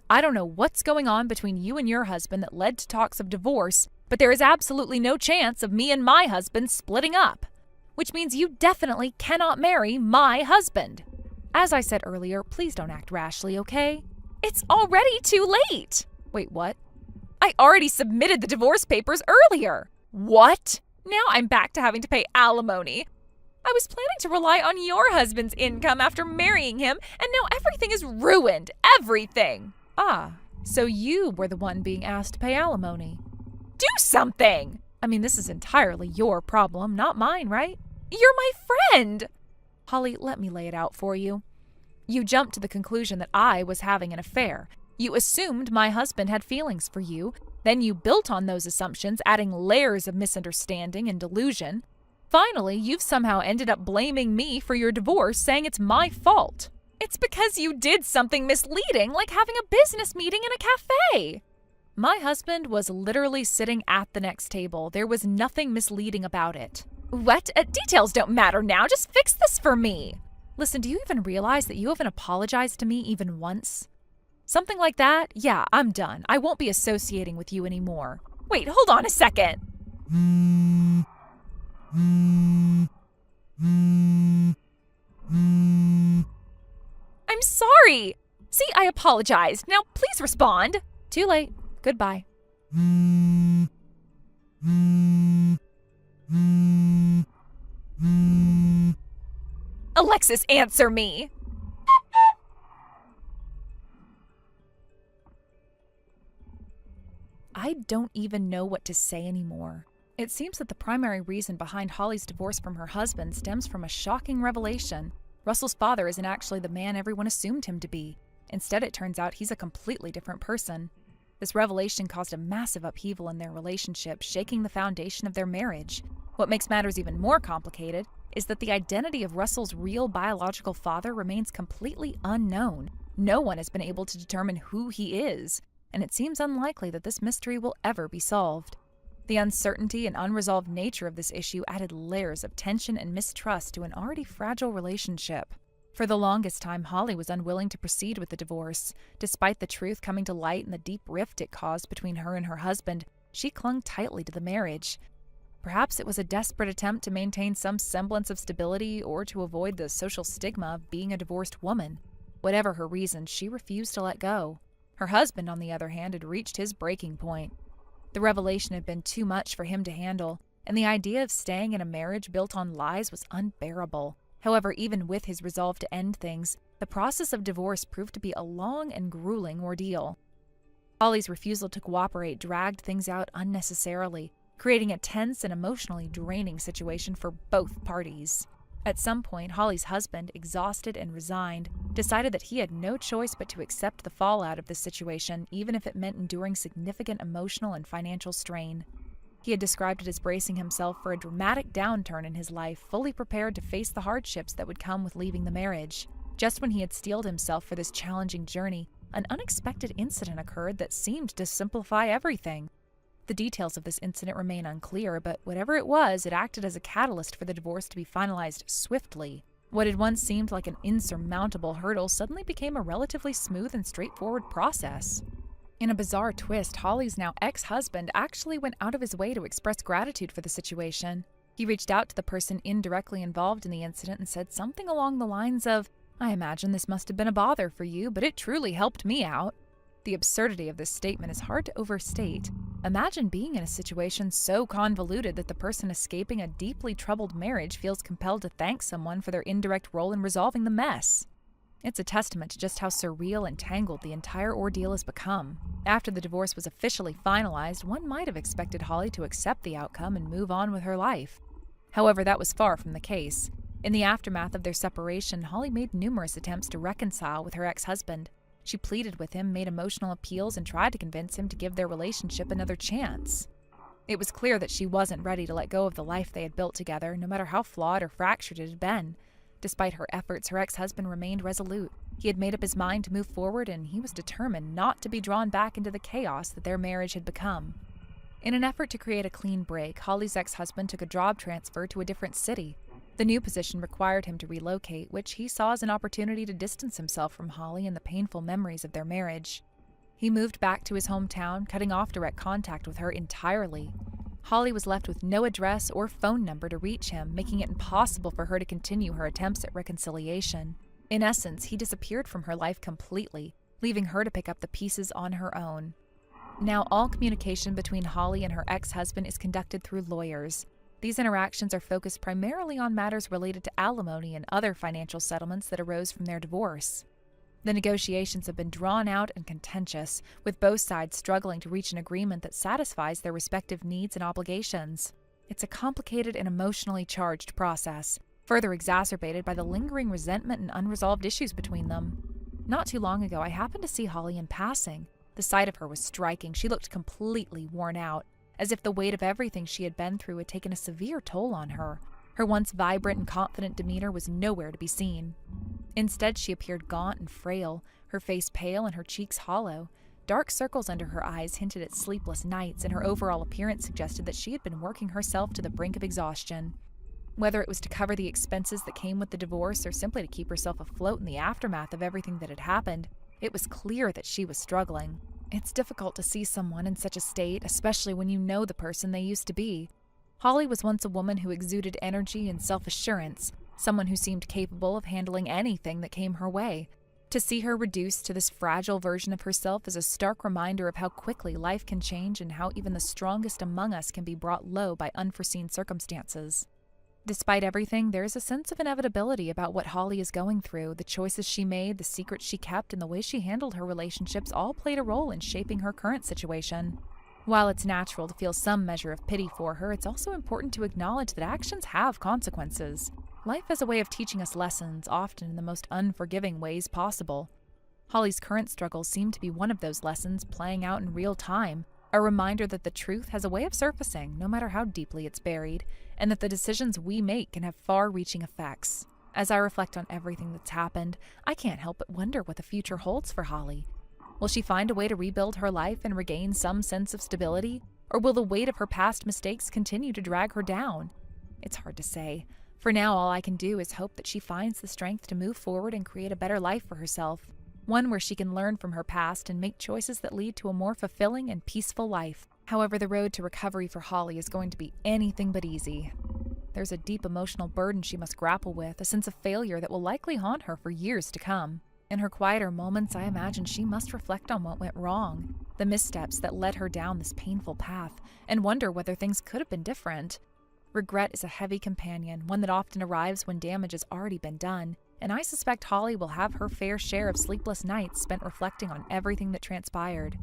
I don't know what's going on between you and your husband that led to talks of divorce, but there is absolutely no chance of me and my husband splitting up, which means you definitely cannot marry my husband. As I said earlier, please don't act rashly, okay? It's already too late. Wait, what? I already submitted the divorce papers earlier. What? Now I'm back to having to pay alimony. I was planning to rely on your husband's income after marrying him, and now everything is ruined. Everything. Ah, so you were the one being asked to pay alimony. Do something! I mean, this is entirely your problem, not mine, right? You're my friend! Holly, let me lay it out for you. You jumped to the conclusion that I was having an affair. You assumed my husband had feelings for you. Then you built on those assumptions, adding layers of misunderstanding and delusion. Finally, you've somehow ended up blaming me for your divorce, saying it's my fault. It's because you did something misleading, like having a business meeting in a cafe. My husband was literally sitting at the next table. There was nothing misleading about it. What? Details don't matter now. Just fix this for me. Listen, do you even realize that you haven't apologized to me even once? Something like that? Yeah, I'm done. I won't be associating with you anymore. Wait, hold on a second. I'm sorry. See, I apologized. Now please respond. Too late. Goodbye. Alexis, answer me. I don't even know what to say anymore. It seems that the primary reason behind Holly's divorce from her husband stems from a shocking revelation. Russell's father isn't actually the man everyone assumed him to be. Instead, it turns out he's a completely different person. This revelation caused a massive upheaval in their relationship, shaking the foundation of their marriage. What makes matters even more complicated is that the identity of Russell's real biological father remains completely unknown. No one has been able to determine who he is, and it seems unlikely that this mystery will ever be solved. The uncertainty and unresolved nature of this issue added layers of tension and mistrust to an already fragile relationship. For the longest time, Holly was unwilling to proceed with the divorce. Despite the truth coming to light and the deep rift it caused between her and her husband, she clung tightly to the marriage. Perhaps it was a desperate attempt to maintain some semblance of stability or to avoid the social stigma of being a divorced woman. Whatever her reasons, she refused to let go. Her husband, on the other hand, had reached his breaking point. The revelation had been too much for him to handle, and the idea of staying in a marriage built on lies was unbearable. However, even with his resolve to end things, the process of divorce proved to be a long and grueling ordeal. Holly's refusal to cooperate dragged things out unnecessarily, creating a tense and emotionally draining situation for both parties. At some point, Holly's husband, exhausted and resigned, decided that he had no choice but to accept the fallout of this situation, even if it meant enduring significant emotional and financial strain. He had described it as bracing himself for a dramatic downturn in his life, fully prepared to face the hardships that would come with leaving the marriage. Just when he had steeled himself for this challenging journey, an unexpected incident occurred that seemed to simplify everything. The details of this incident remain unclear, but whatever it was, it acted as a catalyst for the divorce to be finalized swiftly. What had once seemed like an insurmountable hurdle suddenly became a relatively smooth and straightforward process. In a bizarre twist, Holly's now ex-husband actually went out of his way to express gratitude for the situation. He reached out to the person indirectly involved in the incident and said something along the lines of, "I imagine this must have been a bother for you, but it truly helped me out." The absurdity of this statement is hard to overstate. Imagine being in a situation so convoluted that the person escaping a deeply troubled marriage feels compelled to thank someone for their indirect role in resolving the mess. It's a testament to just how surreal and tangled the entire ordeal has become. After the divorce was officially finalized, one might have expected Holly to accept the outcome and move on with her life. However, that was far from the case. In the aftermath of their separation, Holly made numerous attempts to reconcile with her ex-husband. She pleaded with him, made emotional appeals, and tried to convince him to give their relationship another chance. It was clear that she wasn't ready to let go of the life they had built together, no matter how flawed or fractured it had been. Despite her efforts, her ex-husband remained resolute. He had made up his mind to move forward, and he was determined not to be drawn back into the chaos that their marriage had become. In an effort to create a clean break, Holly's ex-husband took a job transfer to a different city. The new position required him to relocate, which he saw as an opportunity to distance himself from Holly and the painful memories of their marriage. He moved back to his hometown, cutting off direct contact with her entirely. Holly was left with no address or phone number to reach him, making it impossible for her to continue her attempts at reconciliation. In essence, he disappeared from her life completely, leaving her to pick up the pieces on her own. Now, all communication between Holly and her ex-husband is conducted through lawyers. These interactions are focused primarily on matters related to alimony and other financial settlements that arose from their divorce. The negotiations have been drawn out and contentious, with both sides struggling to reach an agreement that satisfies their respective needs and obligations. It's a complicated and emotionally charged process, further exacerbated by the lingering resentment and unresolved issues between them. Not too long ago, I happened to see Holly in passing. The sight of her was striking. She looked completely worn out, as if the weight of everything she had been through had taken a severe toll on her. Her once vibrant and confident demeanor was nowhere to be seen. Instead, she appeared gaunt and frail, her face pale and her cheeks hollow. Dark circles under her eyes hinted at sleepless nights, and her overall appearance suggested that she had been working herself to the brink of exhaustion. Whether it was to cover the expenses that came with the divorce or simply to keep herself afloat in the aftermath of everything that had happened, It was clear that she was struggling. It's difficult to see someone in such a state, especially when you know the person they used to be. Holly was once a woman who exuded energy and self-assurance, someone who seemed capable of handling anything that came her way. To see her reduced to this fragile version of herself is a stark reminder of how quickly life can change and how even the strongest among us can be brought low by unforeseen circumstances. Despite everything, there is a sense of inevitability about what Holly is going through. The choices she made, the secrets she kept, and the way she handled her relationships all played a role in shaping her current situation. While it's natural to feel some measure of pity for her, it's also important to acknowledge that actions have consequences. Life has a way of teaching us lessons, often in the most unforgiving ways possible. Holly's current struggles seem to be one of those lessons playing out in real time, a reminder that the truth has a way of surfacing, no matter how deeply it's buried, and that the decisions we make can have far-reaching effects. As I reflect on everything that's happened, I can't help but wonder what the future holds for Holly. Will she find a way to rebuild her life and regain some sense of stability? Or will the weight of her past mistakes continue to drag her down? It's hard to say. For now, all I can do is hope that she finds the strength to move forward and create a better life for herself. One where she can learn from her past and make choices that lead to a more fulfilling and peaceful life. However, the road to recovery for Holly is going to be anything but easy. There's a deep emotional burden she must grapple with, a sense of failure that will likely haunt her for years to come. In her quieter moments, I imagine she must reflect on what went wrong, the missteps that led her down this painful path, and wonder whether things could have been different. Regret is a heavy companion, one that often arrives when damage has already been done, and I suspect Holly will have her fair share of sleepless nights spent reflecting on everything that transpired.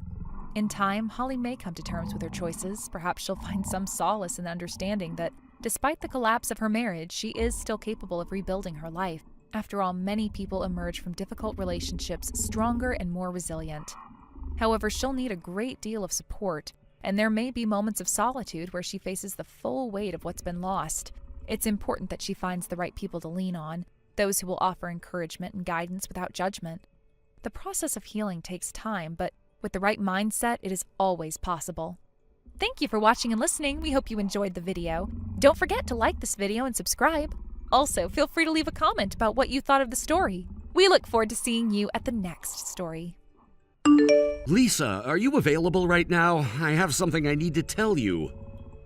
In time, Holly may come to terms with her choices. Perhaps she'll find some solace in the understanding that, despite the collapse of her marriage, she is still capable of rebuilding her life. After all, many people emerge from difficult relationships stronger and more resilient. However, she'll need a great deal of support, and there may be moments of solitude where she faces the full weight of what's been lost. It's important that she finds the right people to lean on, those who will offer encouragement and guidance without judgment. The process of healing takes time, but with the right mindset, it is always possible. Thank you for watching and listening. We hope you enjoyed the video. Don't forget to like this video and subscribe. Also, feel free to leave a comment about what you thought of the story. We look forward to seeing you at the next story. Lisa, are you available right now? I have something I need to tell you.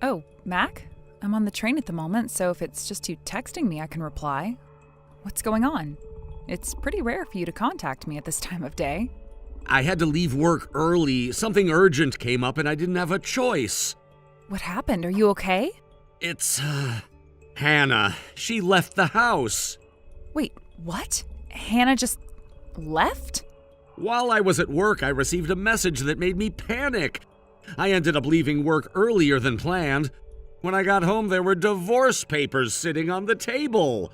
Oh, Mac? I'm on the train at the moment, so if it's just you texting me, I can reply. What's going on? It's pretty rare for you to contact me at this time of day. I had to leave work early. Something urgent came up and I didn't have a choice. What happened? Are you okay? It's, Hannah. She left the house. Wait, what? Hannah just left? While I was at work, I received a message that made me panic. I ended up leaving work earlier than planned. When I got home, there were divorce papers sitting on the table.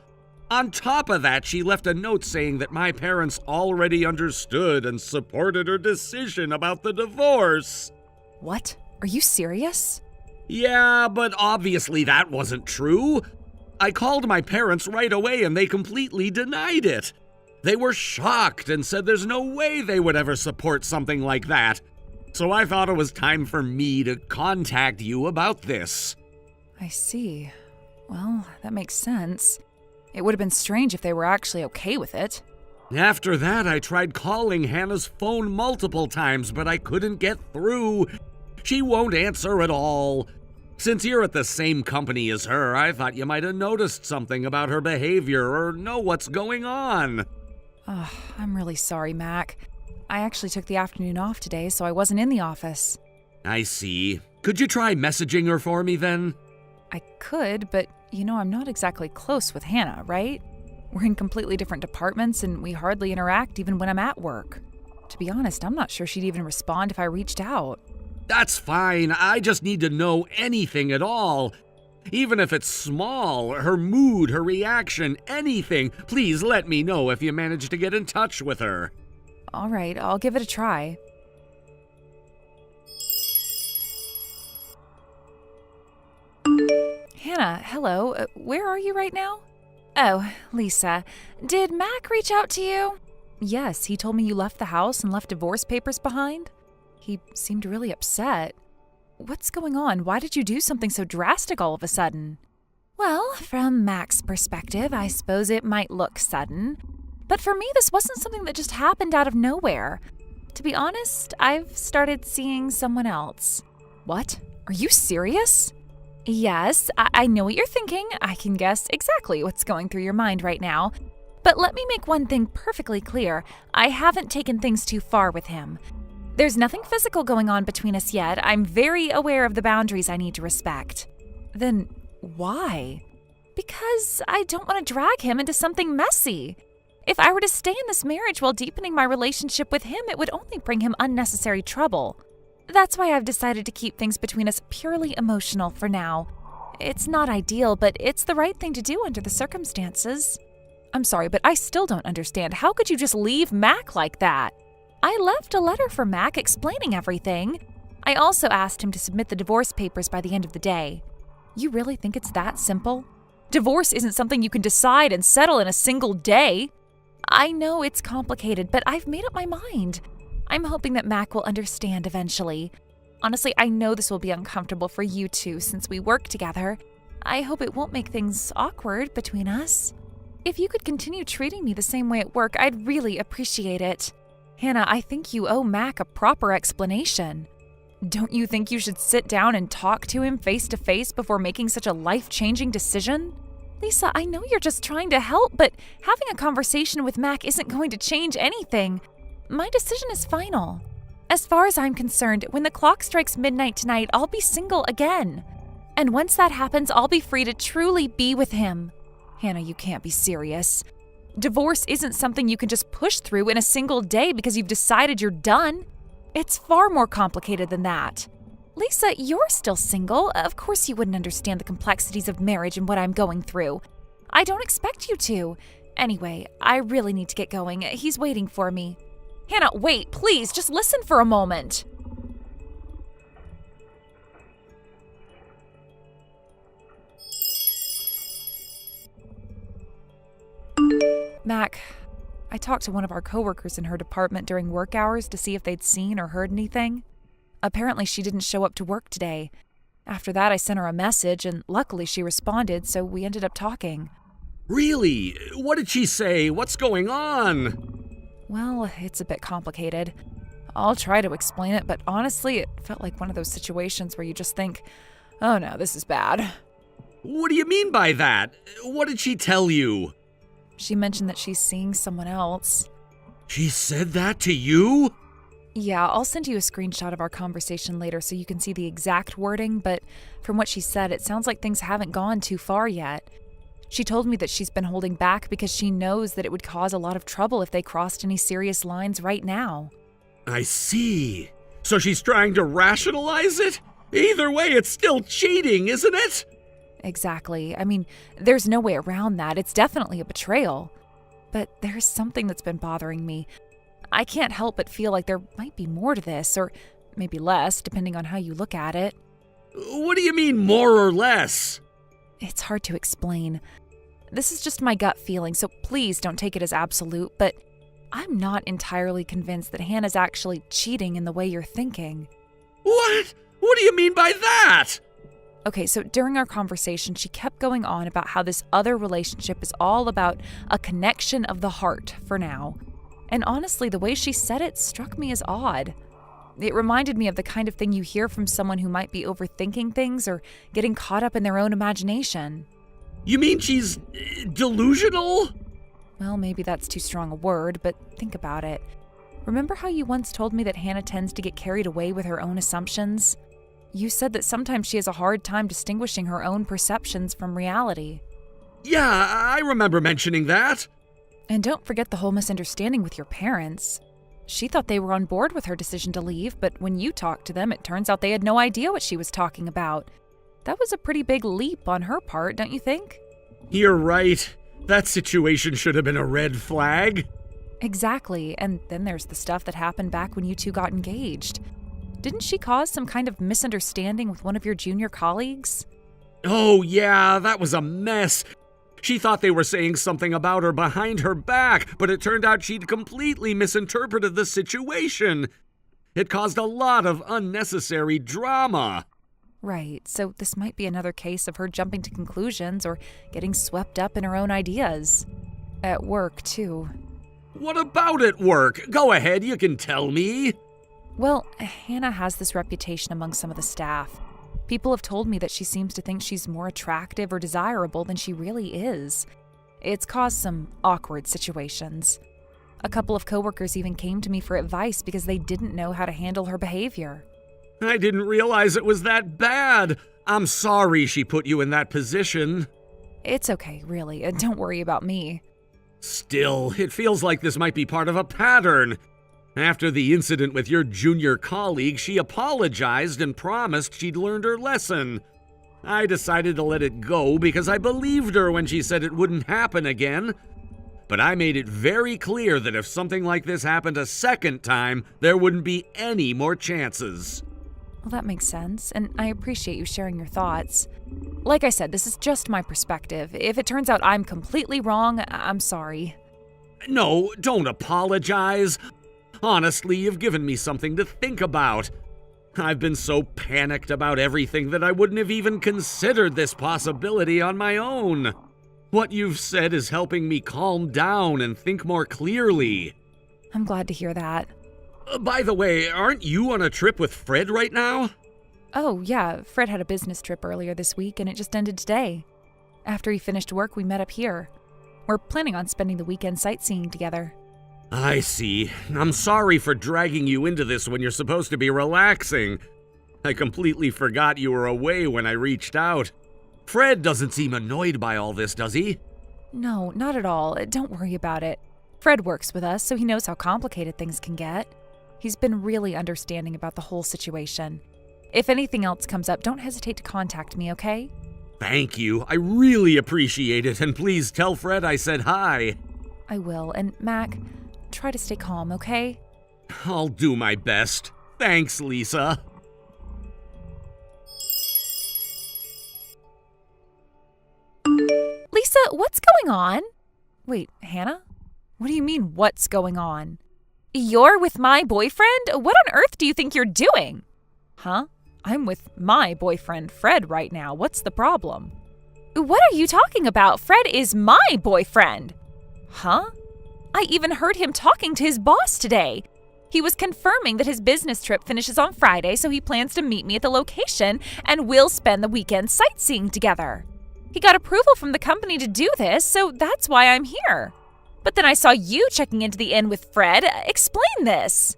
On top of that, she left a note saying that my parents already understood and supported her decision about the divorce. What? Are you serious? Yeah, but obviously that wasn't true. I called my parents right away and they completely denied it. They were shocked and said there's no way they would ever support something like that. So I thought it was time for me to contact you about this. I see. Well, that makes sense. It would have been strange if they were actually okay with it. After that, I tried calling Hannah's phone multiple times, but I couldn't get through. She won't answer at all. Since you're at the same company as her, I thought you might have noticed something about her behavior or know what's going on. Oh, I'm really sorry, Mac. I actually took the afternoon off today, so I wasn't in the office. I see. Could you try messaging her for me then? I could, but I'm not exactly close with Hannah, right? We're in completely different departments and we hardly interact even when I'm at work. To be honest, I'm not sure she'd even respond if I reached out. That's fine. I just need to know anything at all. Even if it's small, her mood, her reaction, anything. Please let me know if you manage to get in touch with her. All right, I'll give it a try. Hannah, hello. Where are you right now? Oh, Lisa. Did Mac reach out to you? Yes, he told me you left the house and left divorce papers behind. He seemed really upset. What's going on? Why did you do something so drastic all of a sudden? Well, from Mac's perspective, I suppose it might look sudden. But for me, this wasn't something that just happened out of nowhere. To be honest, I've started seeing someone else. What? Are you serious? Yes, I know what you're thinking. I can guess exactly what's going through your mind right now. But let me make one thing perfectly clear. I haven't taken things too far with him. There's nothing physical going on between us yet. I'm very aware of the boundaries I need to respect. Then why? Because I don't want to drag him into something messy. If I were to stay in this marriage while deepening my relationship with him, it would only bring him unnecessary trouble. That's why I've decided to keep things between us purely emotional for now. It's not ideal, but it's the right thing to do under the circumstances. I'm sorry, but I still don't understand. How could you just leave Mac like that? I left a letter for Mac explaining everything. I also asked him to submit the divorce papers by the end of the day. You really think it's that simple? Divorce isn't something you can decide and settle in a single day. I know it's complicated, but I've made up my mind. I'm hoping that Mac will understand eventually. Honestly, I know this will be uncomfortable for you two since we work together. I hope it won't make things awkward between us. If you could continue treating me the same way at work, I'd really appreciate it. Hannah, I think you owe Mac a proper explanation. Don't you think you should sit down and talk to him face to face before making such a life-changing decision? Lisa, I know you're just trying to help, but having a conversation with Mac isn't going to change anything. My decision is final. As far as I'm concerned, when the clock strikes midnight tonight, I'll be single again. And once that happens, I'll be free to truly be with him. Hannah, you can't be serious. Divorce isn't something you can just push through in a single day because you've decided you're done. It's far more complicated than that. Lisa, you're still single. Of course you wouldn't understand the complexities of marriage and what I'm going through. I don't expect you to. Anyway, I really need to get going. He's waiting for me. Hannah, wait, please, just listen for a moment. Mac, I talked to one of our coworkers in her department during work hours to see if they'd seen or heard anything. Apparently, she didn't show up to work today. After that, I sent her a message, and luckily she responded, so we ended up talking. Really? What did she say? What's going on? Well, it's a bit complicated. I'll try to explain it, but honestly, it felt like one of those situations where you just think, oh no, this is bad. What do you mean by that? What did she tell you? She mentioned that she's seeing someone else. She said that to you? Yeah, I'll send you a screenshot of our conversation later so you can see the exact wording, but from what she said, it sounds like things haven't gone too far yet. She told me that she's been holding back because she knows that it would cause a lot of trouble if they crossed any serious lines right now. I see. So she's trying to rationalize it? Either way, it's still cheating, isn't it? Exactly. I mean, there's no way around that. It's definitely a betrayal. But there's something that's been bothering me. I can't help but feel like there might be more to this, or maybe less, depending on how you look at it. What do you mean, more or less? It's hard to explain. This is just my gut feeling, so please don't take it as absolute, but I'm not entirely convinced that Hannah's actually cheating in the way you're thinking. What? What do you mean by that? Okay, so during our conversation, she kept going on about how this other relationship is all about a connection of the heart for now. And honestly, the way she said it struck me as odd. It reminded me of the kind of thing you hear from someone who might be overthinking things or getting caught up in their own imagination. You mean she's delusional? Well, maybe that's too strong a word, but think about it. Remember how you once told me that Hannah tends to get carried away with her own assumptions? You said that sometimes she has a hard time distinguishing her own perceptions from reality. Yeah, I remember mentioning that. And don't forget the whole misunderstanding with your parents. She thought they were on board with her decision to leave, but when you talked to them, it turns out they had no idea what she was talking about. That was a pretty big leap on her part, don't you think? You're right. That situation should have been a red flag. Exactly, and then there's the stuff that happened back when you two got engaged. Didn't she cause some kind of misunderstanding with one of your junior colleagues? Oh yeah, that was a mess. She thought they were saying something about her behind her back, but it turned out she'd completely misinterpreted the situation. It caused a lot of unnecessary drama. Right, so this might be another case of her jumping to conclusions or getting swept up in her own ideas. At work, too. What about at work? Go ahead, you can tell me. Well, Hannah has this reputation among some of the staff. People have told me that she seems to think she's more attractive or desirable than she really is. It's caused some awkward situations. A couple of coworkers even came to me for advice because they didn't know how to handle her behavior. I didn't realize it was that bad. I'm sorry she put you in that position. It's okay, really. Don't worry about me. Still, it feels like this might be part of a pattern. After the incident with your junior colleague, she apologized and promised she'd learned her lesson. I decided to let it go because I believed her when she said it wouldn't happen again. But I made it very clear that if something like this happened a second time, there wouldn't be any more chances. Well, that makes sense, and I appreciate you sharing your thoughts. Like I said, this is just my perspective. If it turns out I'm completely wrong, I'm sorry. No, don't apologize. Honestly, you've given me something to think about. I've been so panicked about everything that I wouldn't have even considered this possibility on my own. What you've said is helping me calm down and think more clearly. I'm glad to hear that. By the way, aren't you on a trip with Fred right now? Oh, yeah, Fred had a business trip earlier this week and it just ended today. After he finished work, we met up here. We're planning on spending the weekend sightseeing together. I see. I'm sorry for dragging you into this when you're supposed to be relaxing. I completely forgot you were away when I reached out. Fred doesn't seem annoyed by all this, does he? No, not at all. Don't worry about it. Fred works with us, so he knows how complicated things can get. He's been really understanding about the whole situation. If anything else comes up, don't hesitate to contact me, okay? Thank you. I really appreciate it, and please tell Fred I said hi. I will, and Mac, try to stay calm, okay? I'll do my best. Thanks, Lisa. Lisa, what's going on? Wait, Hannah? What do you mean, what's going on? You're with my boyfriend? What on earth do you think you're doing? Huh? I'm with my boyfriend, Fred, right now. What's the problem? What are you talking about? Fred is my boyfriend. Huh? I even heard him talking to his boss today. He was confirming that his business trip finishes on Friday, so he plans to meet me at the location and we'll spend the weekend sightseeing together. He got approval from the company to do this, so that's why I'm here. But then I saw you checking into the inn with Fred. Explain this.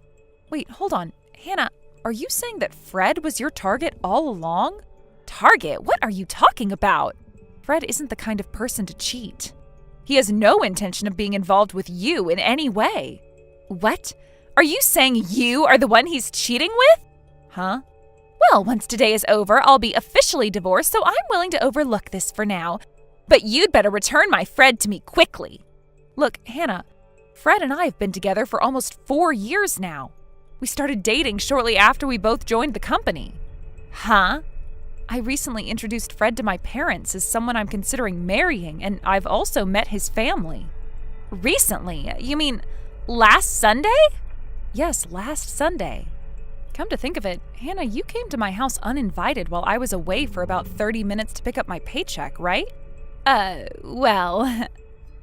Wait, hold on. Hannah, are you saying that Fred was your target all along? Target? What are you talking about? Fred isn't the kind of person to cheat. He has no intention of being involved with you in any way. What? Are you saying you are the one he's cheating with? Huh? Well, once today is over, I'll be officially divorced, so I'm willing to overlook this for now. But you'd better return my Fred to me quickly. Look, Hannah, Fred and I have been together for almost 4 years now. We started dating shortly after we both joined the company. Huh? I recently introduced Fred to my parents as someone I'm considering marrying, and I've also met his family. Recently? You mean last Sunday? Yes, last Sunday. Come to think of it, Hannah, you came to my house uninvited while I was away for about 30 minutes to pick up my paycheck, right? Well...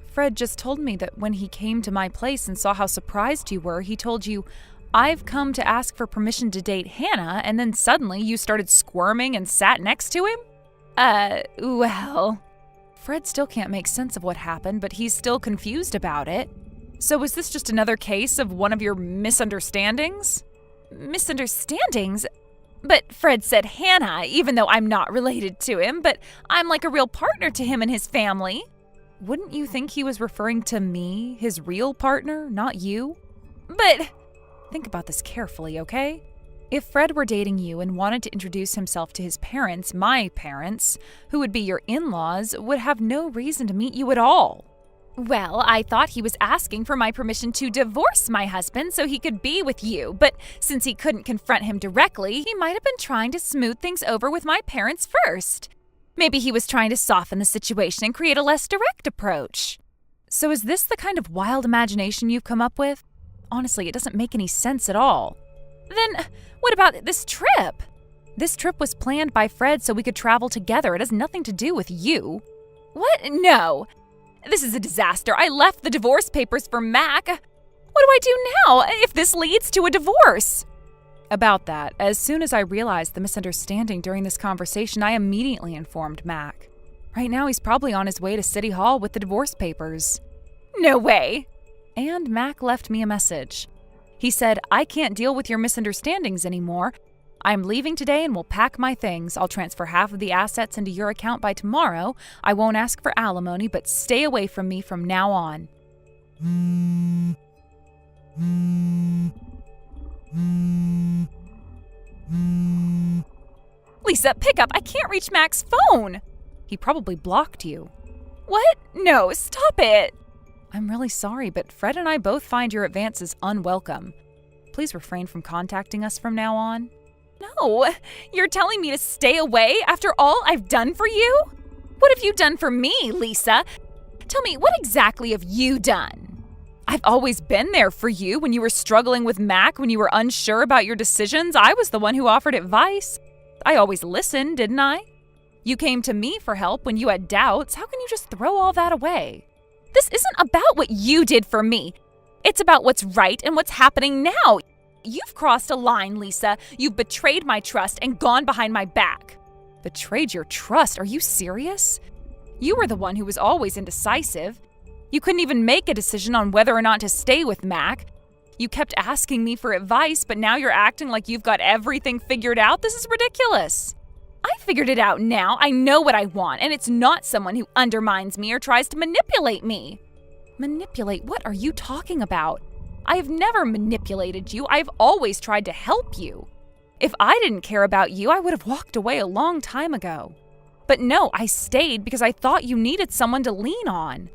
Fred just told me that when he came to my place and saw how surprised you were, he told you, I've come to ask for permission to date Hannah, and then suddenly you started squirming and sat next to him? Well... Fred still can't make sense of what happened, but he's still confused about it. So was this just another case of one of your misunderstandings? Misunderstandings? But Fred said Hannah, even though I'm not related to him, but I'm like a real partner to him and his family. Wouldn't you think he was referring to me, his real partner, not you? But think about this carefully, okay? If Fred were dating you and wanted to introduce himself to his parents, my parents, who would be your in-laws, would have no reason to meet you at all. Well, I thought he was asking for my permission to divorce my husband so he could be with you, but since he couldn't confront him directly, he might have been trying to smooth things over with my parents first. Maybe he was trying to soften the situation and create a less direct approach. So is this the kind of wild imagination you've come up with? Honestly, it doesn't make any sense at all. Then what about this trip? This trip was planned by Fred so we could travel together. It has nothing to do with you. What? No. This is a disaster. I left the divorce papers for Mac. What do I do now if this leads to a divorce? About that, as soon as I realized the misunderstanding during this conversation, I immediately informed Mac. Right now, he's probably on his way to City Hall with the divorce papers. No way! And Mac left me a message. He said, I can't deal with your misunderstandings anymore. I'm leaving today and will pack my things. I'll transfer half of the assets into your account by tomorrow. I won't ask for alimony, but stay away from me from now on. Lisa, pick up. I can't reach Mac's phone. He probably blocked you. What? No, stop it. I'm really sorry, but Fred and I both find your advances unwelcome. Please refrain from contacting us from now on. No, you're telling me to stay away after all I've done for you? What have you done for me, Lisa? Tell me, what exactly have you done? I've always been there for you when you were struggling with Mac, when you were unsure about your decisions. I was the one who offered advice. I always listened, didn't I? You came to me for help when you had doubts. How can you just throw all that away? This isn't about what you did for me. It's about what's right and what's happening now. You've crossed a line, Lisa. You've betrayed my trust and gone behind my back. Betrayed your trust? Are you serious? You were the one who was always indecisive. You couldn't even make a decision on whether or not to stay with Mac. You kept asking me for advice, but now you're acting like you've got everything figured out. This is ridiculous. I figured it out now. I know what I want, and it's not someone who undermines me or tries to manipulate me. Manipulate? What are you talking about? I have never manipulated you. I've always tried to help you. If I didn't care about you, I would have walked away a long time ago. But no, I stayed because I thought you needed someone to lean on.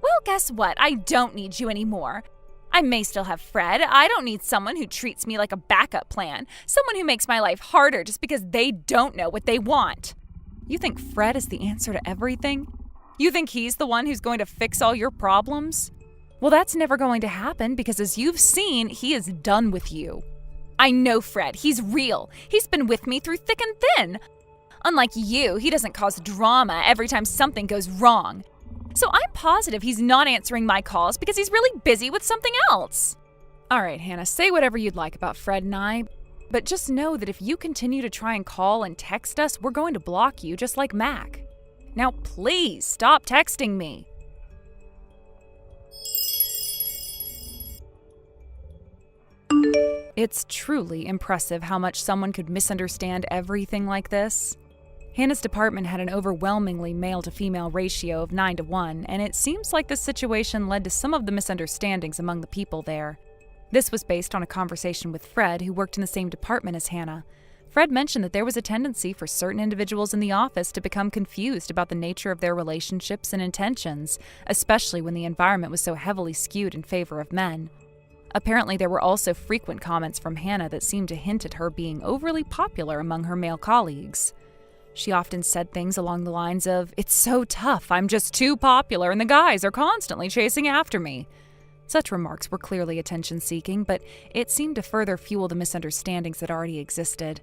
Well, guess what? I don't need you anymore. I may still have Fred. I don't need someone who treats me like a backup plan, someone who makes my life harder just because they don't know what they want. You think Fred is the answer to everything? You think he's the one who's going to fix all your problems? Well, that's never going to happen because as you've seen, he is done with you. I know Fred. He's real. He's been with me through thick and thin. Unlike you, he doesn't cause drama every time something goes wrong. So I'm positive he's not answering my calls because he's really busy with something else. All right, Hannah, say whatever you'd like about Fred and I, but just know that if you continue to try and call and text us, we're going to block you just like Mac. Now, please stop texting me. It's truly impressive how much someone could misunderstand everything like this. Hannah's department had an overwhelmingly male-to-female ratio of 9-to-1, and it seems like this situation led to some of the misunderstandings among the people there. This was based on a conversation with Fred, who worked in the same department as Hannah. Fred mentioned that there was a tendency for certain individuals in the office to become confused about the nature of their relationships and intentions, especially when the environment was so heavily skewed in favor of men. Apparently, there were also frequent comments from Hannah that seemed to hint at her being overly popular among her male colleagues. She often said things along the lines of, "It's so tough, I'm just too popular and the guys are constantly chasing after me." Such remarks were clearly attention-seeking, but it seemed to further fuel the misunderstandings that already existed.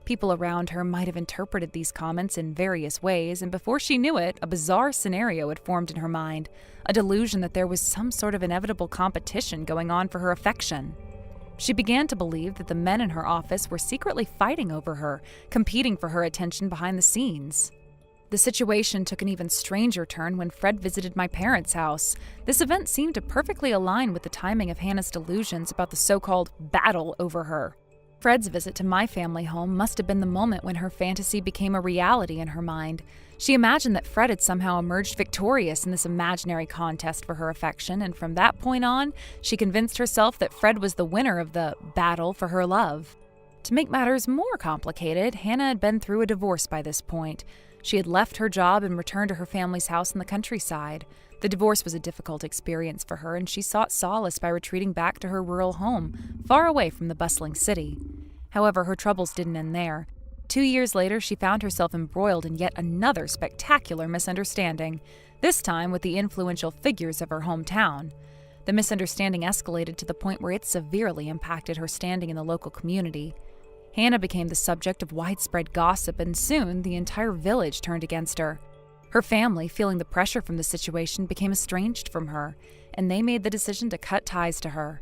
People around her might have interpreted these comments in various ways, and before she knew it, a bizarre scenario had formed in her mind, a delusion that there was some sort of inevitable competition going on for her affection. She began to believe that the men in her office were secretly fighting over her, competing for her attention behind the scenes. The situation took an even stranger turn when Fred visited my parents' house. This event seemed to perfectly align with the timing of Hannah's delusions about the so-called battle over her. Fred's visit to my family home must have been the moment when her fantasy became a reality in her mind. She imagined that Fred had somehow emerged victorious in this imaginary contest for her affection, and from that point on, she convinced herself that Fred was the winner of the battle for her love. To make matters more complicated, Hannah had been through a divorce by this point. She had left her job and returned to her family's house in the countryside. The divorce was a difficult experience for her, and she sought solace by retreating back to her rural home, far away from the bustling city. However, her troubles didn't end there. 2 years later, she found herself embroiled in yet another spectacular misunderstanding, this time with the influential figures of her hometown. The misunderstanding escalated to the point where it severely impacted her standing in the local community. Hannah became the subject of widespread gossip, and soon the entire village turned against her. Her family, feeling the pressure from the situation, became estranged from her, and they made the decision to cut ties to her.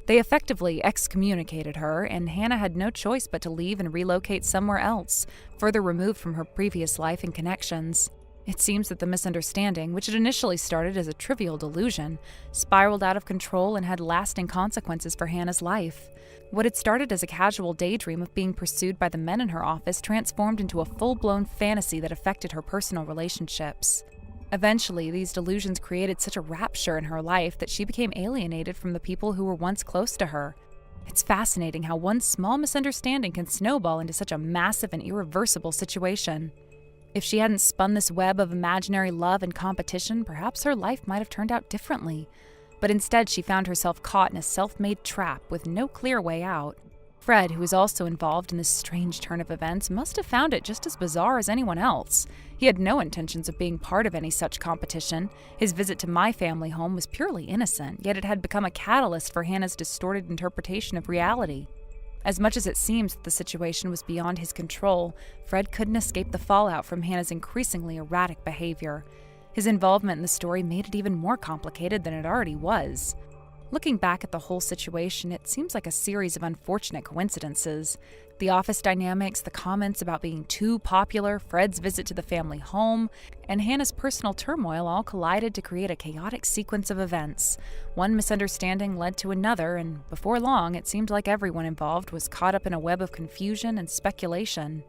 They effectively excommunicated her, and Hannah had no choice but to leave and relocate somewhere else, further removed from her previous life and connections. It seems that the misunderstanding, which had initially started as a trivial delusion, spiraled out of control and had lasting consequences for Hannah's life. What had started as a casual daydream of being pursued by the men in her office transformed into a full-blown fantasy that affected her personal relationships. Eventually, these delusions created such a rapture in her life that she became alienated from the people who were once close to her. It's fascinating how one small misunderstanding can snowball into such a massive and irreversible situation. If she hadn't spun this web of imaginary love and competition, perhaps her life might have turned out differently. But instead, she found herself caught in a self-made trap with no clear way out. Fred, who was also involved in this strange turn of events, must have found it just as bizarre as anyone else. He had no intentions of being part of any such competition. His visit to my family home was purely innocent, yet it had become a catalyst for Hannah's distorted interpretation of reality. As much as it seems that the situation was beyond his control, Fred couldn't escape the fallout from Hannah's increasingly erratic behavior. His involvement in the story made it even more complicated than it already was. Looking back at the whole situation, it seems like a series of unfortunate coincidences. The office dynamics, the comments about being too popular, Fred's visit to the family home, and Hannah's personal turmoil all collided to create a chaotic sequence of events. One misunderstanding led to another, and before long, it seemed like everyone involved was caught up in a web of confusion and speculation.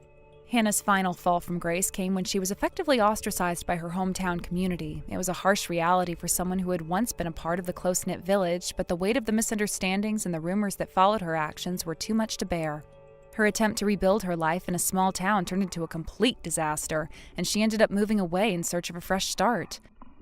Hannah's final fall from grace came when she was effectively ostracized by her hometown community. It was a harsh reality for someone who had once been a part of the close-knit village, but the weight of the misunderstandings and the rumors that followed her actions were too much to bear. Her attempt to rebuild her life in a small town turned into a complete disaster, and she ended up moving away in search of a fresh start.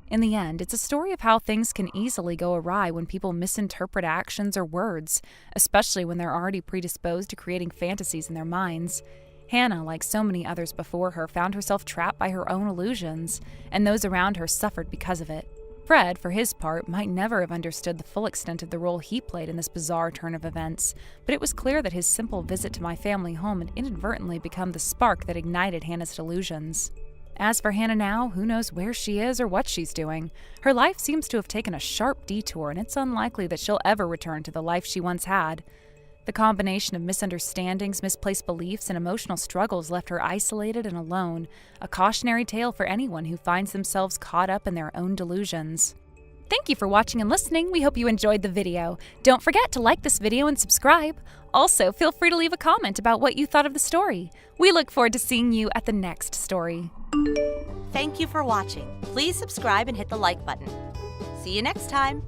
In the end, it's a story of how things can easily go awry when people misinterpret actions or words, especially when they're already predisposed to creating fantasies in their minds. Hannah, like so many others before her, found herself trapped by her own illusions, and those around her suffered because of it. Fred, for his part, might never have understood the full extent of the role he played in this bizarre turn of events, but it was clear that his simple visit to my family home had inadvertently become the spark that ignited Hannah's delusions. As for Hannah now, who knows where she is or what she's doing? Her life seems to have taken a sharp detour, and it's unlikely that she'll ever return to the life she once had. The combination of misunderstandings, misplaced beliefs, and emotional struggles left her isolated and alone, a cautionary tale for anyone who finds themselves caught up in their own delusions. Thank you for watching and listening. We hope you enjoyed the video. Don't forget to like this video and subscribe. Also, feel free to leave a comment about what you thought of the story. We look forward to seeing you at the next story. Thank you for watching. Please subscribe and hit the like button. See you next time.